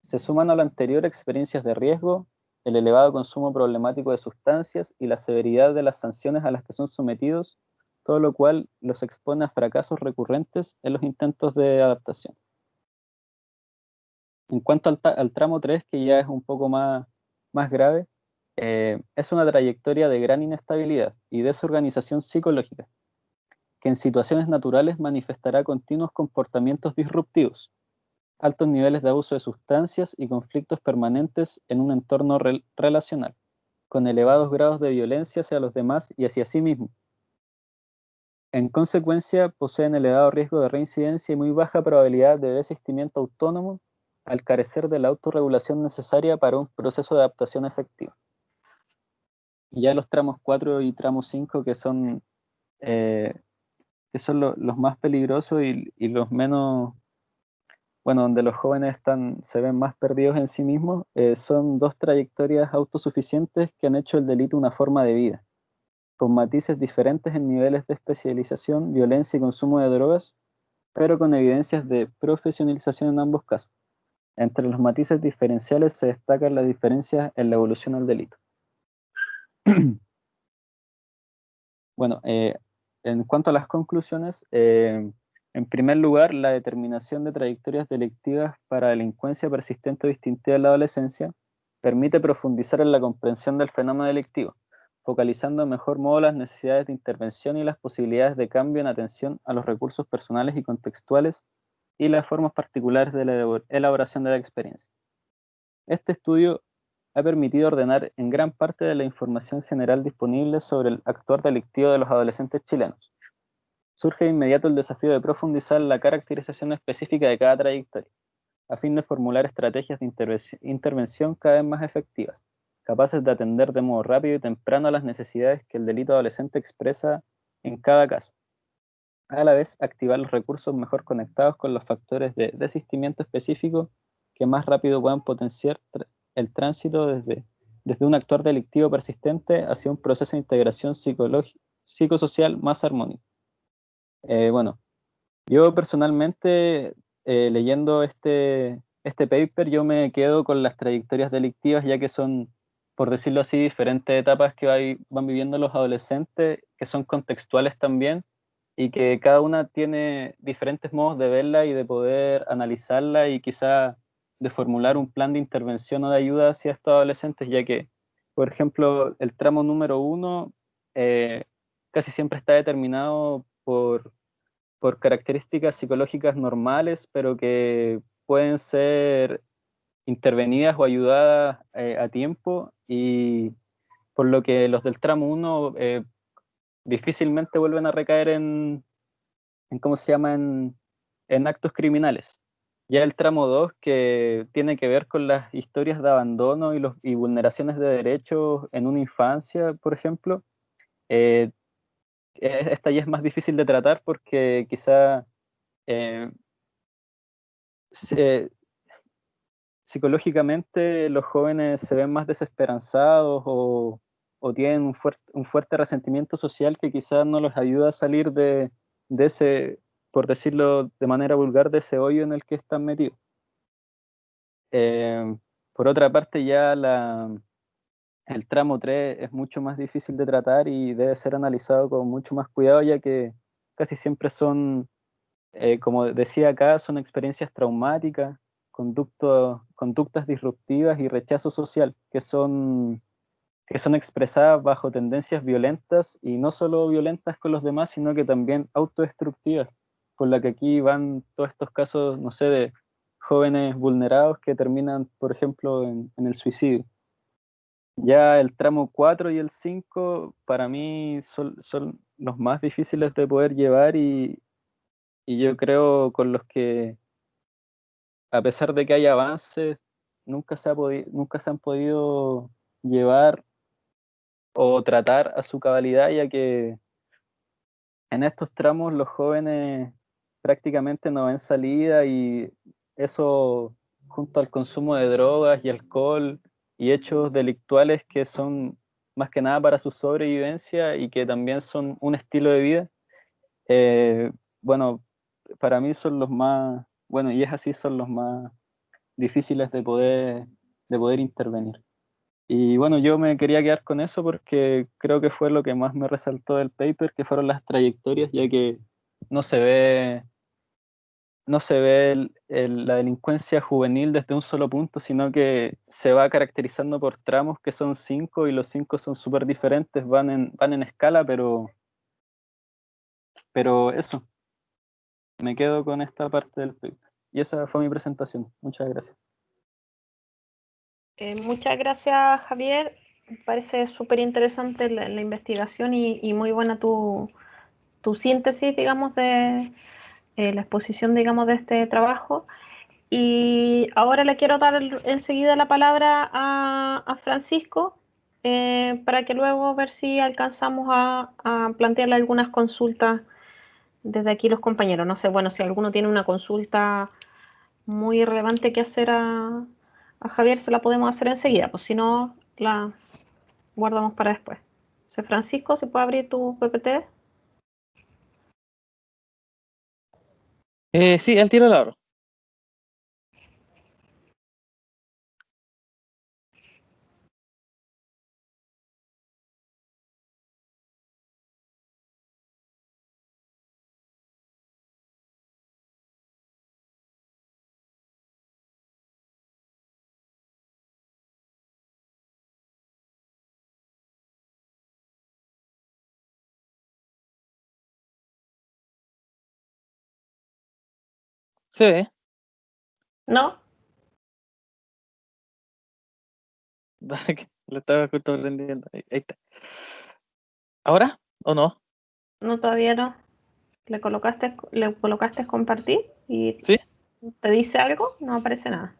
Se suman a lo anterior experiencias de riesgo, el elevado consumo problemático de sustancias y la severidad de las sanciones a las que son sometidos, todo lo cual los expone a fracasos recurrentes en los intentos de adaptación. En cuanto al tramo 3, que ya es un poco más grave, es una trayectoria de gran inestabilidad y desorganización psicológica, que en situaciones naturales manifestará continuos comportamientos disruptivos, altos niveles de abuso de sustancias y conflictos permanentes en un entorno relacional, con elevados grados de violencia hacia los demás y hacia sí mismo. En consecuencia, poseen elevado riesgo de reincidencia y muy baja probabilidad de desistimiento autónomo al carecer de la autorregulación necesaria para un proceso de adaptación efectivo. Y ya los tramos 4 y tramo 5, que son los más peligrosos y los menos, bueno, donde los jóvenes se ven más perdidos en sí mismos, son dos trayectorias autosuficientes que han hecho el delito una forma de vida, con matices diferentes en niveles de especialización, violencia y consumo de drogas, pero con evidencias de profesionalización en ambos casos. Entre los matices diferenciales se destacan las diferencias en la evolución al delito. Bueno, en cuanto a las conclusiones, en primer lugar, la determinación de trayectorias delictivas para delincuencia persistente o distintiva en la adolescencia permite profundizar en la comprensión del fenómeno delictivo, focalizando de mejor modo las necesidades de intervención y las posibilidades de cambio en atención a los recursos personales y contextuales y las formas particulares de la elaboración de la experiencia. Este estudio ha permitido ordenar en gran parte de la información general disponible sobre el actuar delictivo de los adolescentes chilenos. Surge de inmediato el desafío de profundizar la caracterización específica de cada trayectoria, a fin de formular estrategias de intervención cada vez más efectivas, capaces de atender de modo rápido y temprano a las necesidades que el delito adolescente expresa en cada caso. A la vez, activar los recursos mejor conectados con los factores de desistimiento específico que más rápido puedan potenciar el tránsito desde un actuar delictivo persistente hacia un proceso de integración psicosocial más armónico. Bueno, yo personalmente, leyendo este paper, yo me quedo con las trayectorias delictivas, ya que son, por decirlo así, diferentes etapas que van viviendo los adolescentes, que son contextuales también, y que cada una tiene diferentes modos de verla y de poder analizarla y quizá de formular un plan de intervención o de ayuda hacia estos adolescentes, ya que, por ejemplo, el tramo número 1 casi siempre está determinado por características psicológicas normales, pero que pueden ser intervenidas o ayudadas a tiempo, y por lo que los del tramo 1 difícilmente vuelven a recaer ¿cómo se llama?, en actos criminales. Ya el tramo 2, que tiene que ver con las historias de abandono y vulneraciones de derechos en una infancia, por ejemplo, esta ya es más difícil de tratar porque quizá psicológicamente los jóvenes se ven más desesperanzados o tienen un fuerte resentimiento social que quizás no los ayuda a salir de ese, por decirlo de manera vulgar, de ese hoyo en el que están metidos. Por otra parte, ya el tramo 3 es mucho más difícil de tratar y debe ser analizado con mucho más cuidado, ya que casi siempre son, como decía acá, son experiencias traumáticas, conductas disruptivas y rechazo social, que son expresadas bajo tendencias violentas, y no solo violentas con los demás, sino que también autodestructivas, por la que aquí van todos estos casos, no sé, de jóvenes vulnerados que terminan, por ejemplo, en el suicidio. Ya el tramo 4 y el 5 para mí son los más difíciles de poder llevar, y yo creo con los que, a pesar de que hay avances, nunca se han podido llevar o tratar a su cabalidad, ya que en estos tramos los jóvenes prácticamente no ven salida, y eso, junto al consumo de drogas y alcohol y hechos delictuales que son más que nada para su sobrevivencia y que también son un estilo de vida, bueno, para mí son los más, bueno, y es así, son los más difíciles de poder intervenir. Y bueno, yo me quería quedar con eso porque creo que fue lo que más me resaltó del paper, que fueron las trayectorias, ya que no se ve, la delincuencia juvenil desde un solo punto, sino que se va caracterizando por tramos que son 5, y los 5 son súper diferentes, van en escala, pero eso, me quedo con esta parte del paper. Y esa fue mi presentación. Muchas gracias. Muchas gracias, Javier. Me parece súper interesante la investigación y muy buena tu síntesis, digamos, de la exposición, digamos, de este trabajo. Y ahora le quiero dar enseguida la palabra a Francisco para que luego ver si alcanzamos a plantearle algunas consultas desde aquí los compañeros. No sé, bueno, si alguno tiene una consulta muy relevante que hacer a Javier, se la podemos hacer enseguida, pues si no, la guardamos para después. Francisco, ¿se puede abrir tu PPT? Sí, al tiro la abro. Se ve. ¿No? Lo estaba justo aprendiendo. Ahí está. ¿Ahora o no? No, todavía no. ¿Le colocaste compartir? Y ¿Sí? ¿Te dice algo? No aparece nada.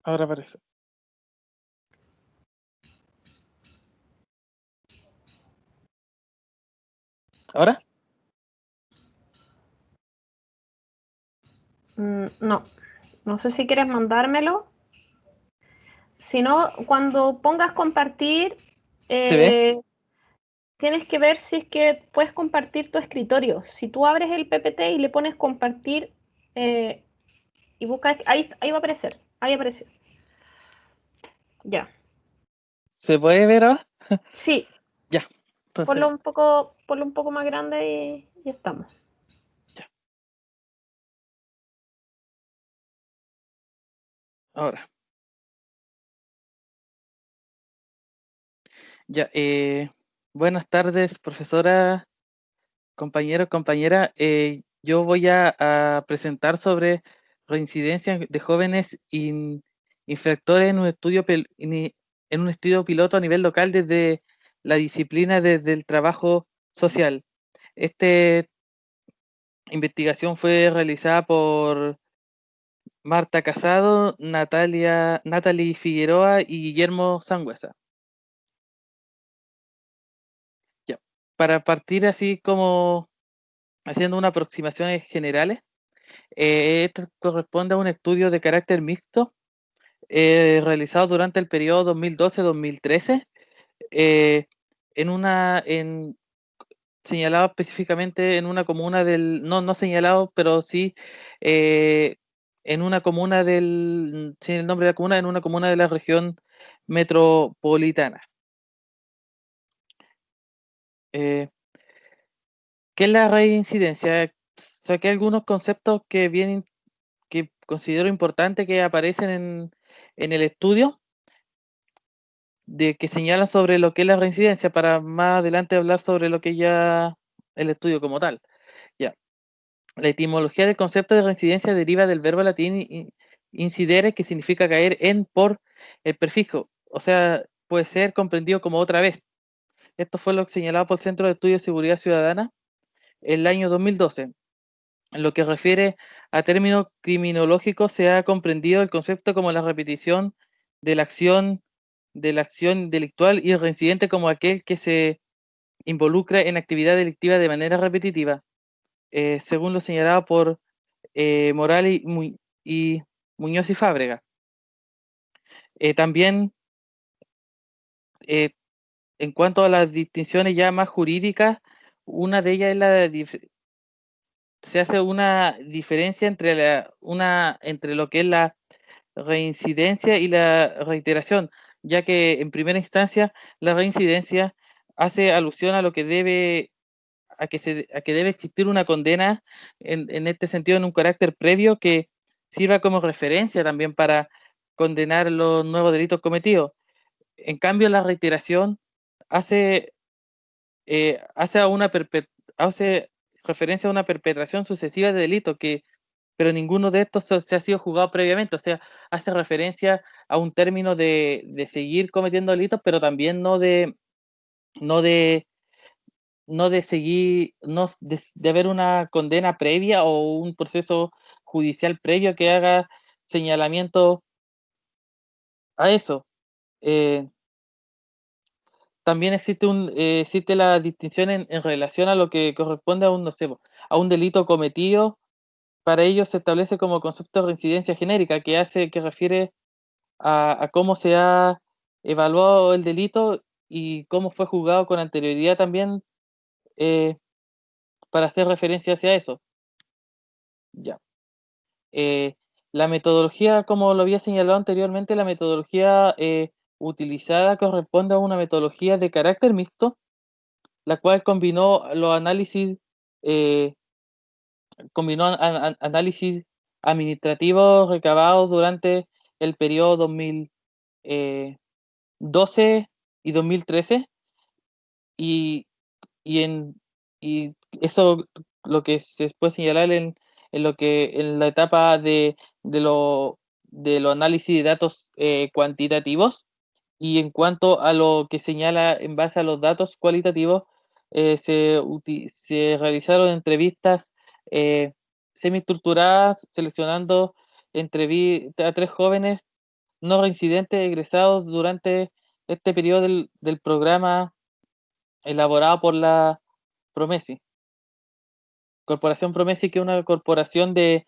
Ahora aparece. ¿Ahora? No. No sé si quieres mandármelo. Si no, cuando pongas compartir, ¿Se ve? tienes que ver si es que puedes compartir tu escritorio. Si tú abres el PPT y le pones compartir y buscas, ahí va a aparecer. Ahí apareció. Ya. ¿Se puede ver ahora? Sí, Ya. Entonces, ponlo un poco más grande y estamos. ahora. Ya. Buenas tardes, profesora, compañeros, compañera. Yo voy a presentar sobre reincidencia de jóvenes infractores en un en un estudio piloto a nivel local desde la disciplina del trabajo social. Esta investigación fue realizada por Marta Casado, Natalie Figueroa y Guillermo Sangüesa. Ya. Para partir así como haciendo unas aproximaciones generales, esto corresponde a un estudio de carácter mixto realizado durante el periodo 2012-2013, señalado específicamente en una comuna no señalado, pero sí en una comuna sin el nombre de la comuna, en una comuna de la región metropolitana. ¿Qué es la reincidencia? Saqué algunos conceptos que considero importantes que aparecen en el estudio, que señalan sobre lo que es la reincidencia, para más adelante hablar sobre lo que ya el estudio como tal. Ya. La etimología del concepto de reincidencia deriva del verbo latín incidere, que significa caer por el prefijo, o sea, puede ser comprendido como otra vez. Esto fue lo señalado por el Centro de Estudios de Seguridad Ciudadana en el año 2012. En lo que refiere a términos criminológicos, se ha comprendido el concepto como la repetición de la acción delictual, y el reincidente como aquel que se involucra en actividad delictiva de manera repetitiva, según lo señalado por Morales y Muñoz y Fábrega. También, en cuanto a las distinciones ya más jurídicas, una de ellas es se hace una diferencia entre lo que es la reincidencia y la reiteración, ya que en primera instancia la reincidencia hace alusión a lo que debe a que debe existir una condena en este sentido, en un carácter previo que sirva como referencia también para condenar los nuevos delitos cometidos. En cambio, la reiteración hace, hace, hace referencia a una perpetración sucesiva de delitos, pero ninguno de estos se ha sido juzgado previamente, o sea, hace referencia a un término de seguir cometiendo delitos, pero también no de seguir, de haber una condena previa o un proceso judicial previo que haga señalamiento a eso. Eh, También existe la distinción en relación a lo que corresponde a no sé, a un delito cometido. Para ello se establece como concepto de reincidencia genérica, que refiere a cómo se ha evaluado el delito y cómo fue juzgado con anterioridad también, para hacer referencia hacia eso. Ya. Eh, la metodología, como lo había señalado anteriormente, la metodología utilizada corresponde a una metodología de carácter mixto, la cual eh, combinó análisis administrativos recabados durante el periodo 2012 y 2013, y, y, en, y eso lo que se puede señalar en la etapa de lo análisis de datos cuantitativos. Y en cuanto a lo que señala en base a los datos cualitativos, se realizaron entrevistas semi-estructuradas, seleccionando a 3 jóvenes no reincidentes egresados durante este periodo del programa elaborado por la Promesi. Corporación Promesi, que es una corporación de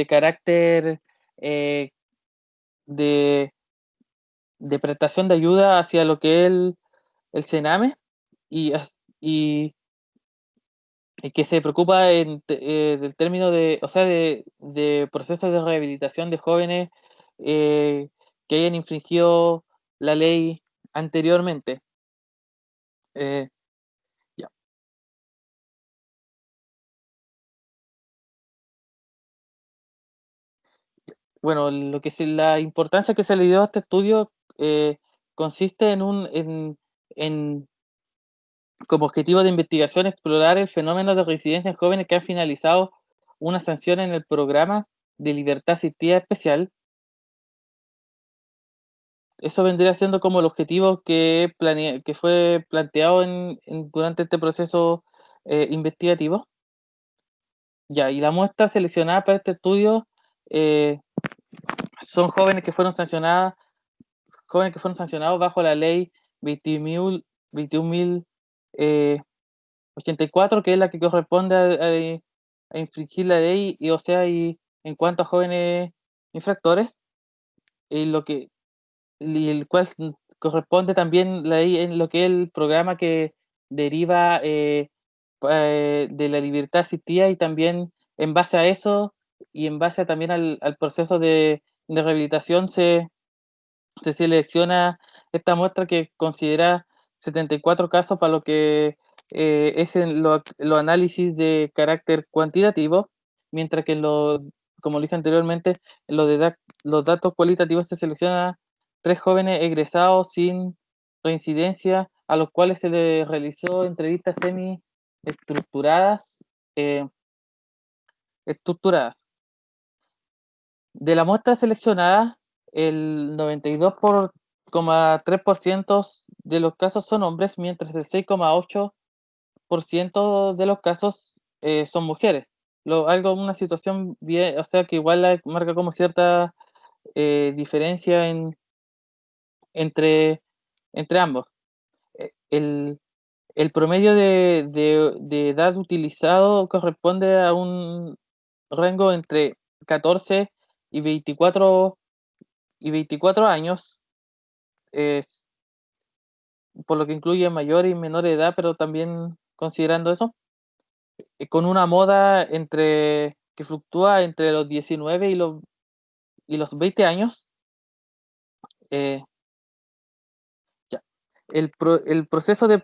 carácter de prestación de ayuda hacia lo que es el Sename y que se preocupa del término de procesos de rehabilitación de jóvenes que hayan infringido la ley anteriormente. Ya. Bueno, la importancia que se le dio a este estudio consiste en como objetivo de investigación explorar el fenómeno de residencia en jóvenes que han finalizado una sanción en el programa de libertad asistida especial. Eso vendría siendo como el objetivo que fue planteado durante este proceso investigativo. Ya, y la muestra seleccionada para este estudio son jóvenes que fueron sancionados bajo la ley 21.084, que es la que corresponde a infringir la ley, y en cuanto a jóvenes infractores, y el cual corresponde también la ley en lo que es el programa que deriva de la libertad asistida, y también en base a eso y en base también al proceso de rehabilitación se selecciona esta muestra, que considera 74 casos para lo que es los análisis de carácter cuantitativo, mientras que como lo dije anteriormente, en los datos cualitativos se selecciona 3 jóvenes egresados sin reincidencia, a los cuales se les realizó entrevistas semi-estructuradas. De la muestra seleccionada, el 92,3% de los casos son hombres, mientras el 6,8% de los casos son mujeres. Una situación bien, o sea, que igual marca como cierta diferencia entre ambos. El promedio de edad utilizado corresponde a un rango entre 14 y 24 años, por lo que incluye mayor y menor edad, pero también considerando eso, con una moda que fluctúa entre los 19 y los 20 años. El proceso de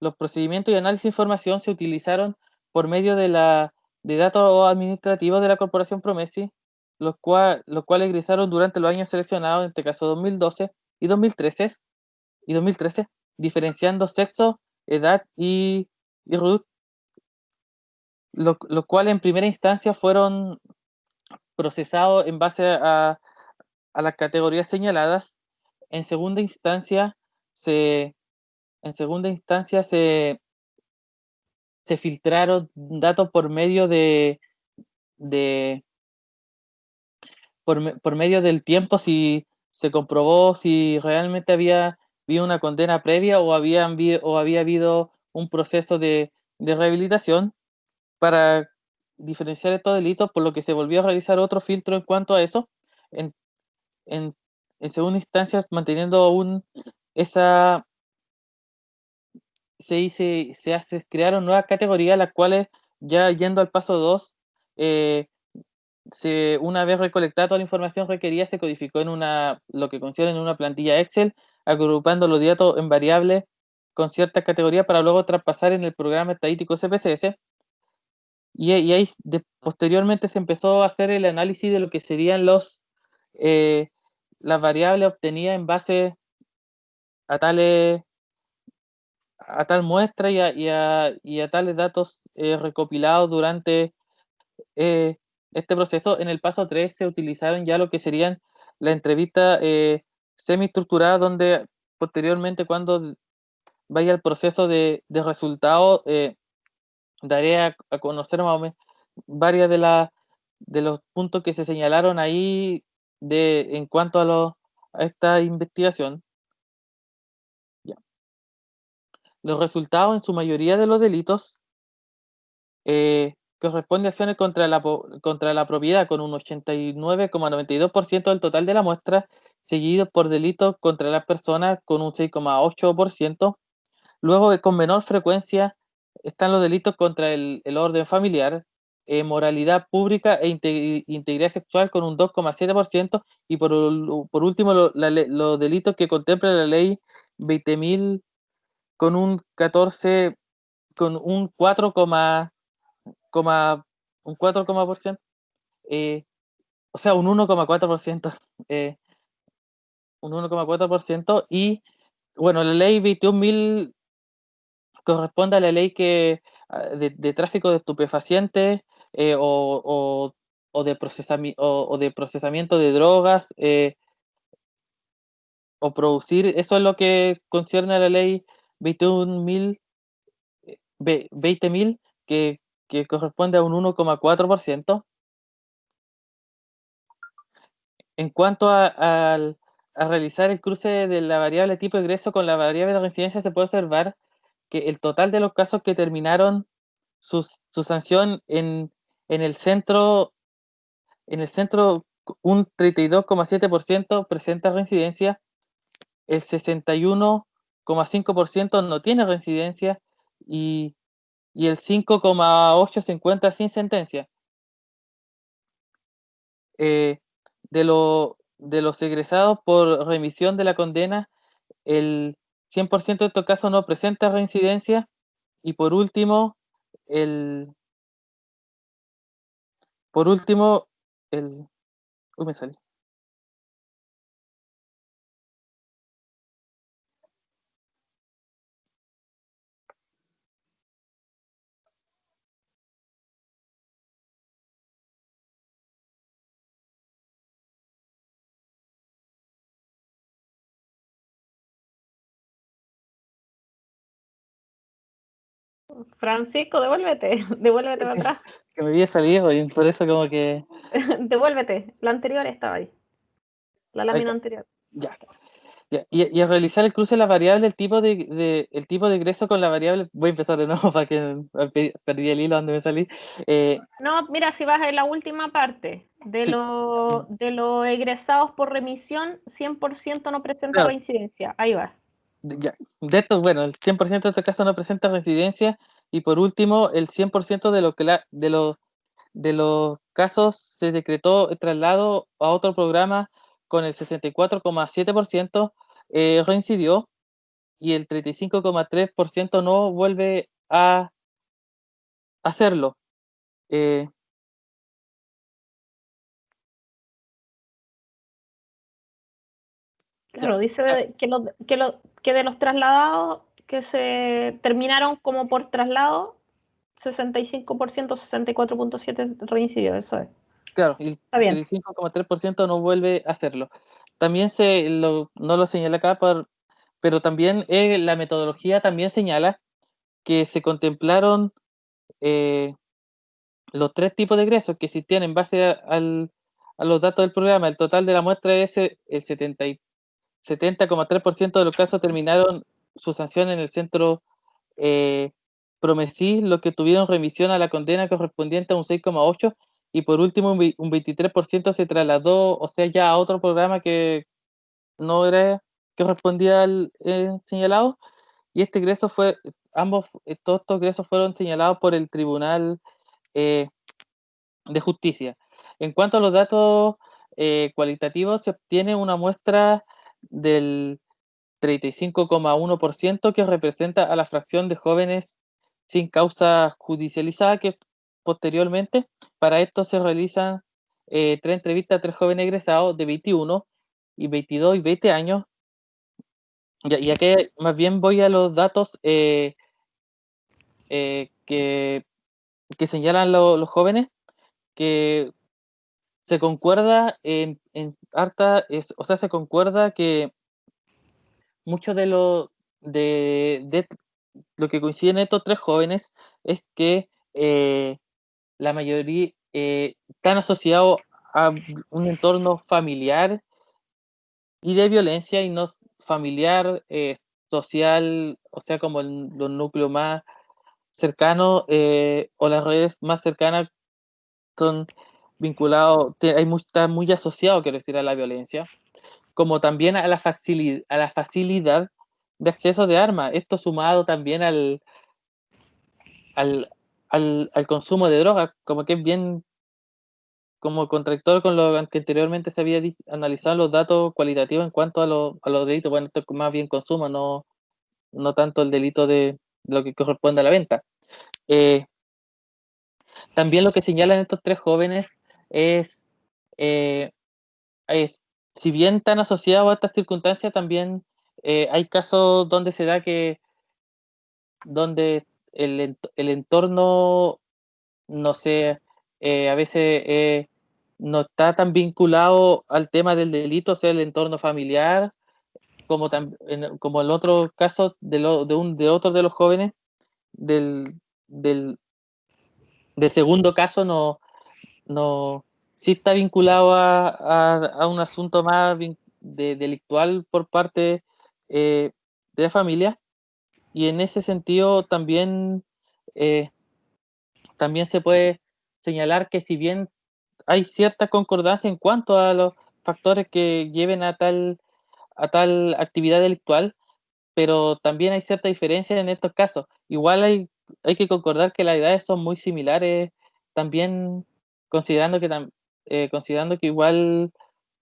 los procedimientos y análisis de información se utilizaron por medio de datos administrativos de la Corporación Promesi, los cuales egresaron durante los años seleccionados, en este caso 2012 y 2013, diferenciando sexo, edad y RUT, los cuales en primera instancia fueron procesados en base a las categorías señaladas. En segunda instancia se filtraron datos por medio por medio del tiempo, si se comprobó si realmente había habido una condena previa o había habido un proceso de rehabilitación para diferenciar estos delitos, por lo que se volvió a realizar otro filtro en cuanto a eso. En segunda instancia, manteniendo aún esa... crearon nuevas categorías, las cuales, ya yendo al paso 2, una vez recolectada toda la información requerida, se codificó lo que considera en una plantilla Excel, agrupando los datos en variables con ciertas categorías para luego traspasar en el programa estadístico SPSS. Y ahí posteriormente se empezó a hacer el análisis de lo que serían las variables obtenidas en base a tal muestra y a tales datos recopilados durante este proceso. En el paso 3 se utilizaron ya lo que serían la entrevista semi-estructurada, donde posteriormente, cuando vaya el proceso de resultado, daré a conocer más o menos varias de los puntos que se señalaron ahí en cuanto a esta investigación. Ya. Los resultados en su mayoría de los delitos corresponde a acciones contra la propiedad con un 89,92% del total de la muestra, seguido por delitos contra las personas con un 6,8%. Luego, con menor frecuencia, están los delitos contra el orden familiar, moralidad pública e integridad sexual con un 2,7%, y por último los delitos que contempla la ley 20.000 con un 14, con un 4%, o sea, un 1,4%, un 1,4%, y bueno, la ley 21.000 corresponde a la ley de tráfico de estupefacientes, o de procesamiento de drogas, o producir. Eso es lo que concierne a la ley 21.000, 20.000, que corresponde a un 1,4%. En cuanto a realizar el cruce de la variable tipo de ingreso con la variable de reincidencia, se puede observar que el total de los casos que terminaron su sanción en el centro, un 32,7% presenta reincidencia, el 61,5% no tiene reincidencia, y el 5,8% se encuentra sin sentencia. De los egresados por remisión de la condena, el 100% de estos casos no presenta reincidencia, y por último, me salí. Francisco, devuélvete, devuélvete para atrás. Que me había salido y por eso como que... Devuélvete, la anterior estaba ahí. La lámina anterior. Ya. Y al realizar el cruce de la variable, el tipo de ingreso con la variable, voy a empezar de nuevo para que perdí el hilo donde me salí. No, mira, si vas en la última parte de Sí. los egresados por remisión, 100% no presenta Claro. reincidencia. Ahí va. Ya. De esto, bueno, el 100% de este caso no presenta reincidencia, y por último, el 100% de los casos se decretó el traslado a otro programa con el 64,7%, reincidió, y el 35,3% no vuelve a hacerlo. Claro, dice que de los trasladados que se terminaron como por traslado, 65%, 64,7% reincidió, eso es. Claro, y el Está bien. 35,3% no vuelve a hacerlo. También no lo señala acá, pero también la metodología también señala que se contemplaron los tres tipos de egresos que existían en base a los datos del programa. El total de la muestra es el 70,3% de los casos terminaron su sanción en el centro Promesí, los que tuvieron remisión a la condena correspondiente a un 6,8%, y por último un 23% se trasladó, o sea, ya a otro programa que no era que correspondía al señalado, y todos estos egresos fueron señalados por el Tribunal de Justicia. En cuanto a los datos cualitativos, se obtiene una muestra del 35,1%, que representa a la fracción de jóvenes sin causa judicializada, que posteriormente para esto se realizan 3 entrevistas a 3 jóvenes egresados de 21 y 22 y 20 años. Y aquí más bien voy a los datos que señalan los jóvenes, que se concuerda se concuerda que mucho de lo que coinciden estos tres jóvenes es que la mayoría están asociados a un entorno familiar y de violencia y no familiar, social, o sea, como los núcleos más cercanos o las redes más cercanas son vinculados, está muy asociado, quiero decir, a la violencia, como también a la facilidad de acceso de armas. Esto sumado también al consumo de drogas, como que es bien como contradictorio con lo que anteriormente se había analizado los datos cualitativos en cuanto a los delitos. Bueno, esto es más bien consumo, no tanto el delito de lo que corresponde a la venta. También lo que señalan estos tres jóvenes es, eh, si bien están asociados a estas circunstancias, también hay casos donde se da que donde el entorno, no sé, a veces no está tan vinculado al tema del delito, o sea, el entorno familiar, como el otro caso de otro de los jóvenes, del, del, del segundo caso, no sí está vinculado a un asunto más delictual por parte de la familia, y en ese sentido también se puede señalar que si bien hay cierta concordancia en cuanto a los factores que lleven a tal actividad delictual, pero también hay cierta diferencia en estos casos. Igual hay que concordar que las edades son muy similares, también considerando considerando que igual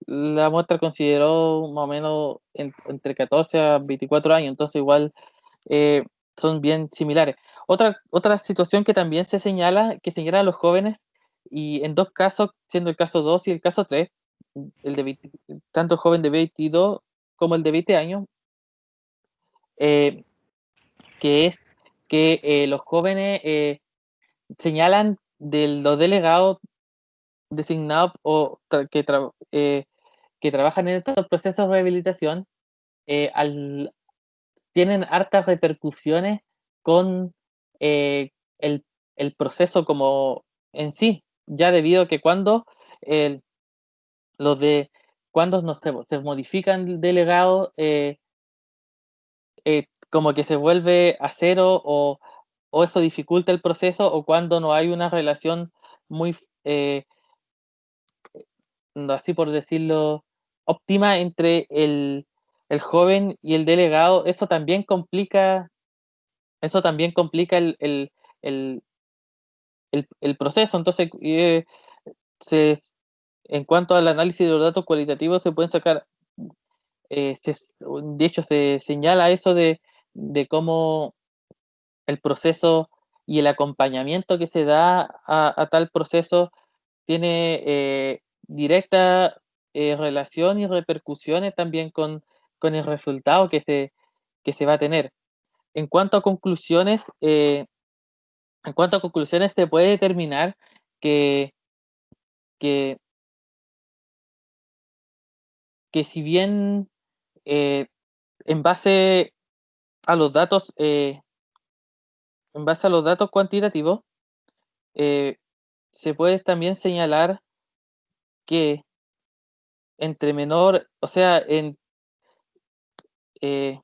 la muestra consideró más o menos entre 14 a 24 años, entonces igual eh, son bien similares. Otra situación que también que señala a los jóvenes, y en dos casos, siendo el caso 2 y el caso 3, tanto el joven de 22 como el de 20 años, que es que los jóvenes señalan de los delegados designados que trabajan en estos procesos de rehabilitación, eh, al, tienen hartas repercusiones con eh, el, el proceso como en sí, ya debido a que eh, los de cuando no se modifican el delegado, como que se vuelve a cero, o eso dificulta el proceso, o cuando no hay una relación muy, así por decirlo, óptima entre el joven y el delegado, eso también complica el, el proceso. Entonces, se, en cuanto al análisis de los datos cualitativos, se pueden sacar, de hecho, se señala eso de cómo el proceso y el acompañamiento que se da a tal proceso tiene directa relación y repercusiones también con el resultado que se va a tener. En cuanto a conclusiones, se puede determinar que, que, que si bien eh, en base a los datos, cuantitativos, eh, se puede también señalar que entre menor, o sea, eh,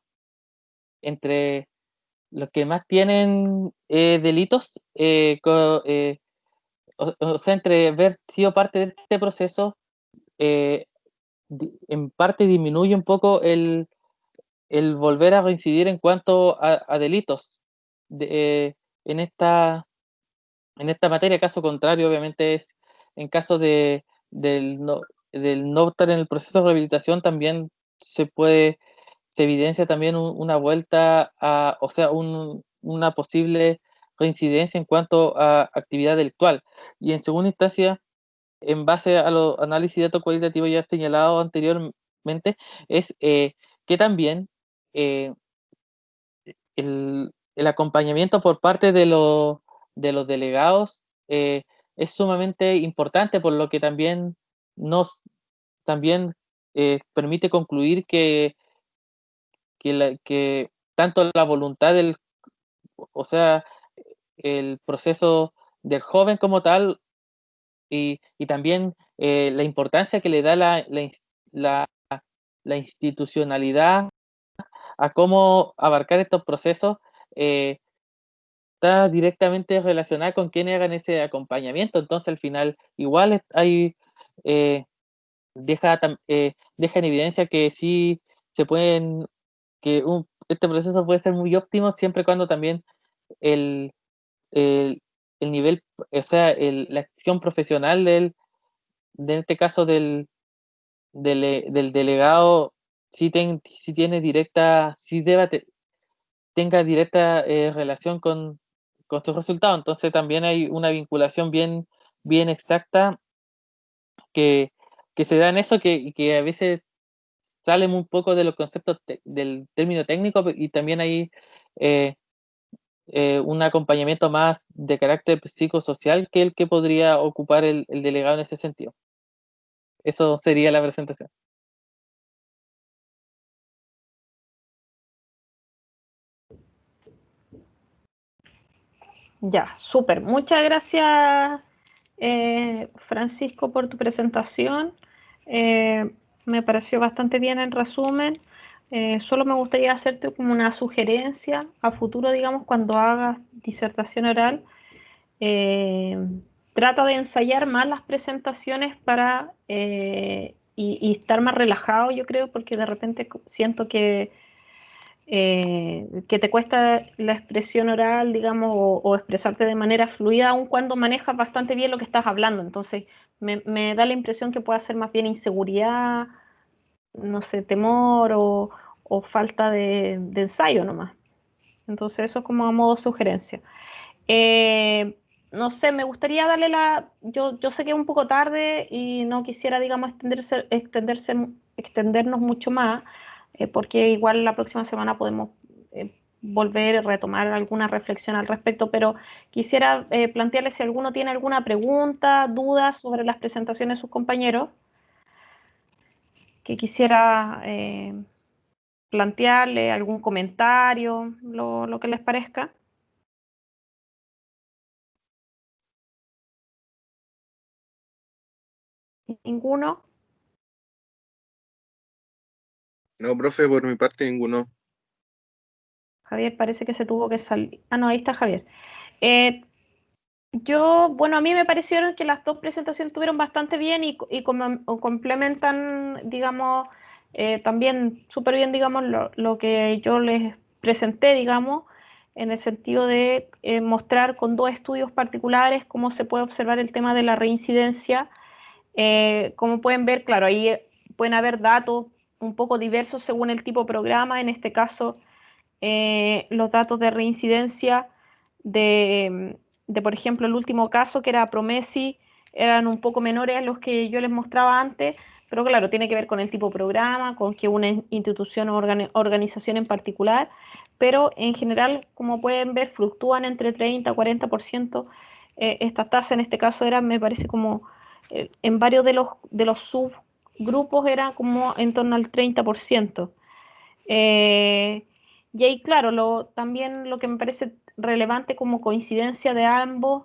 entre los que más tienen delitos, o sea, entre haber sido parte de este proceso, eh, en parte disminuye un poco el volver a reincidir en cuanto a delitos de, en esta materia. Caso contrario, obviamente, es en caso del no estar en el proceso de rehabilitación, también se evidencia también una vuelta o sea, una posible reincidencia en cuanto a actividad delictual. Y en segunda instancia, en base a los análisis de datos cualitativos ya señalado anteriormente, es que también eh, el acompañamiento por parte de los delegados es sumamente importante, por lo que también permite concluir que tanto la voluntad o sea, el proceso del joven como tal, y también la importancia que le da la institucionalidad a cómo abarcar estos procesos, está directamente relacionada con quienes hagan ese acompañamiento. Entonces, al final, igual hay, deja en evidencia que sí se pueden, este proceso puede ser muy óptimo siempre y cuando también el, el, el nivel, o sea, la acción profesional de este caso del delegado sí, tiene directa, tenga directa relación con sus resultados. Entonces también hay una vinculación bien exacta que se da en eso, que a veces salen un poco de los conceptos del término técnico, y también hay un acompañamiento más de carácter psicosocial que el que podría ocupar el delegado en ese sentido. Eso sería la presentación. Ya, súper. Muchas gracias, Francisco, por tu presentación. Me pareció bastante bien el resumen. Solo me gustaría hacerte como una sugerencia a futuro, digamos, cuando hagas disertación oral. Trata de ensayar más las presentaciones y estar más relajado, yo creo, porque de repente siento que te cuesta la expresión oral, digamos, o expresarte de manera fluida, aun cuando manejas bastante bien lo que estás hablando. Entonces, me da la impresión que puede ser más bien inseguridad, no sé, temor o falta de ensayo nomás. Entonces, eso es como a modo de sugerencia. No sé, me gustaría darle yo sé que es un poco tarde y no quisiera, digamos, extendernos mucho más, porque igual la próxima semana podemos volver a retomar alguna reflexión al respecto, pero quisiera plantearle si alguno tiene alguna pregunta, duda sobre las presentaciones de sus compañeros, que quisiera plantearle algún comentario, lo que les parezca. ¿Ninguno? No, profe, por mi parte ninguno. Javier parece que se tuvo que salir. Ah, no, ahí está Javier. Bueno, a mí me parecieron que las dos presentaciones estuvieron bastante bien y complementan, digamos, también súper bien, digamos, lo que yo les presenté, digamos, en el sentido de mostrar con dos estudios particulares cómo se puede observar el tema de la reincidencia. Como pueden ver, claro, ahí pueden haber datos un poco diversos según el tipo de programa. En este caso, los datos de reincidencia por ejemplo, el último caso que era Promesi, eran un poco menores a los que yo les mostraba antes, pero claro, tiene que ver con el tipo de programa, con que una institución o organización en particular, pero en general, como pueden ver, fluctúan entre 30 y 40%. Esta tasa en este caso era, me parece, como en varios de los subgrupos era como en torno al 30%. Y ahí, claro, también lo que me parece relevante como coincidencia de ambos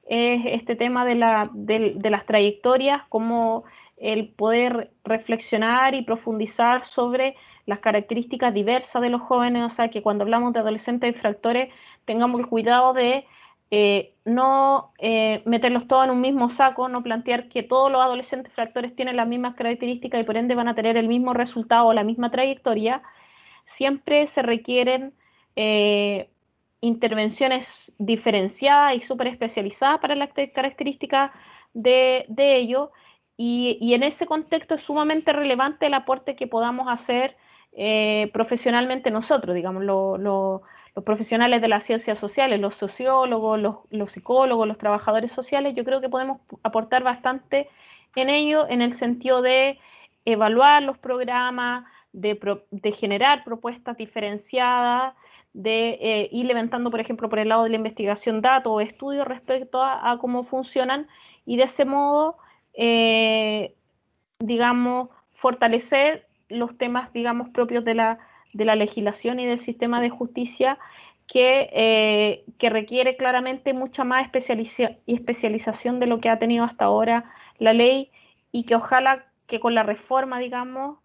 es este tema de las trayectorias, como el poder reflexionar y profundizar sobre las características diversas de los jóvenes, o sea, que cuando hablamos de adolescentes infractores tengamos el cuidado de no meterlos todos en un mismo saco, no plantear que todos los adolescentes infractores tienen las mismas características y por ende van a tener el mismo resultado o la misma trayectoria. Siempre se requieren intervenciones diferenciadas y súper especializadas para las características de ello, y en ese contexto es sumamente relevante el aporte que podamos hacer profesionalmente nosotros, digamos, los profesionales de las ciencias sociales, los sociólogos, los psicólogos, los trabajadores sociales. Yo creo que podemos aportar bastante en ello, en el sentido de evaluar los programas, de generar propuestas diferenciadas, de ir levantando, por ejemplo, por el lado de la investigación, datos o estudios respecto a cómo funcionan, y de ese modo, digamos, fortalecer los temas, digamos, propios de la legislación y del sistema de justicia, que requiere claramente mucha más especialización de lo que ha tenido hasta ahora la ley, y que ojalá que con la reforma, digamos,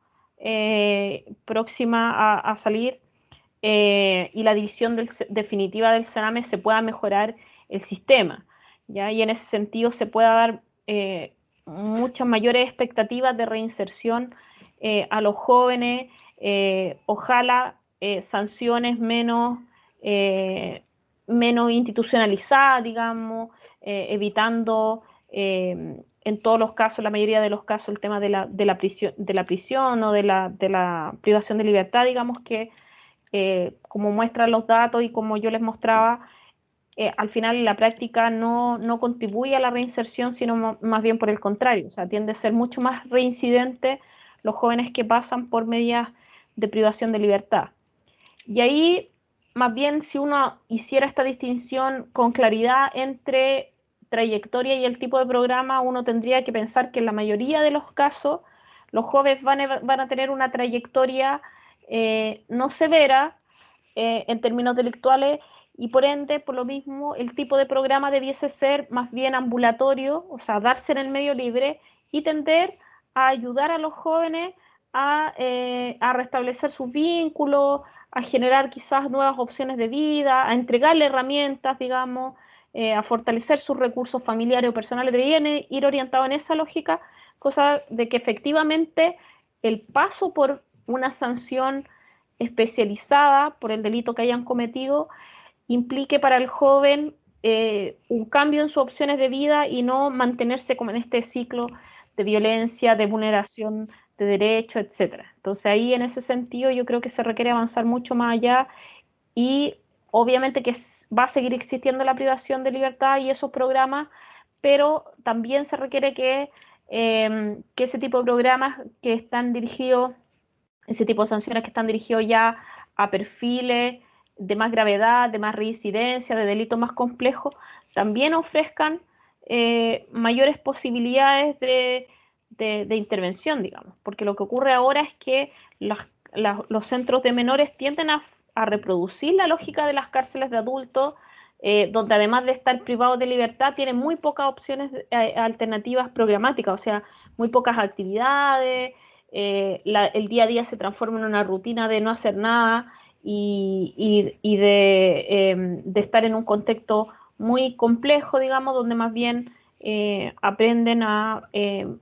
próxima a salir, y la división definitiva del Sename, se pueda mejorar el sistema, ¿ya? Y en ese sentido se pueda dar muchas mayores expectativas de reinserción a los jóvenes, ojalá sanciones menos institucionalizadas, digamos, evitando en todos los casos, la mayoría de los casos, el tema de la prisión o de la privación de libertad, digamos, que como muestran los datos y como yo les mostraba, al final en la práctica no contribuye a la reinserción, sino más bien por el contrario, o sea, tiende a ser mucho más reincidente los jóvenes que pasan por medidas de privación de libertad. Y ahí, más bien, si uno hiciera esta distinción con claridad entre trayectoria y el tipo de programa, uno tendría que pensar que en la mayoría de los casos los jóvenes van a tener una trayectoria no severa en términos delictuales, y por ende, por lo mismo, el tipo de programa debiese ser más bien ambulatorio, o sea, darse en el medio libre y tender a ayudar a los jóvenes a restablecer sus vínculos, a generar quizás nuevas opciones de vida, a entregarle herramientas, digamos, a fortalecer sus recursos familiares o personales. Deberían ir orientados en esa lógica, cosa de que efectivamente el paso por una sanción especializada por el delito que hayan cometido implique para el joven un cambio en sus opciones de vida y no mantenerse como en este ciclo de violencia, de vulneración de derechos, etc. Entonces ahí, en ese sentido, yo creo que se requiere avanzar mucho más allá, y obviamente que va a seguir existiendo la privación de libertad y esos programas, pero también se requiere que ese tipo de programas que están dirigidos, ese tipo de sanciones que están dirigidos ya a perfiles de más gravedad, de más reincidencia, de delitos más complejos, también ofrezcan mayores posibilidades de intervención, digamos, porque lo que ocurre ahora es que los centros de menores tienden a reproducir la lógica de las cárceles de adultos, donde además de estar privados de libertad, tienen muy pocas opciones alternativas programáticas, o sea, muy pocas actividades, el día a día se transforma en una rutina de no hacer nada y de estar en un contexto muy complejo, digamos, donde más bien aprenden a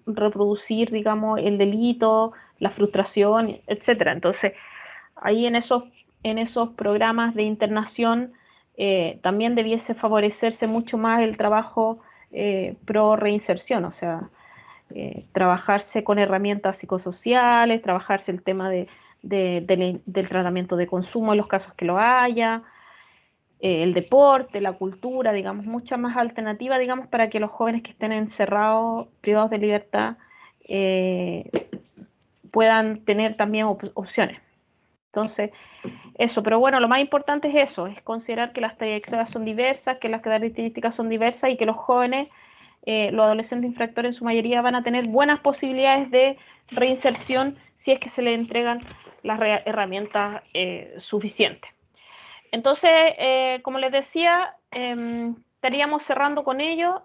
reproducir, digamos, el delito, la frustración, etcétera. Entonces, ahí en esos programas de internación también debiese favorecerse mucho más el trabajo pro reinserción, o sea, trabajarse con herramientas psicosociales, trabajarse el tema del tratamiento de consumo en los casos que lo haya, el deporte, la cultura, digamos, muchas más alternativas, digamos, para que los jóvenes que estén encerrados, privados de libertad, puedan tener también opciones. Entonces, eso, pero bueno, lo más importante es eso, es considerar que las trayectorias son diversas, que las características son diversas y que los jóvenes, los adolescentes infractores en su mayoría, van a tener buenas posibilidades de reinserción si es que se les entregan las herramientas suficientes. Entonces, como les decía, estaríamos cerrando con ello.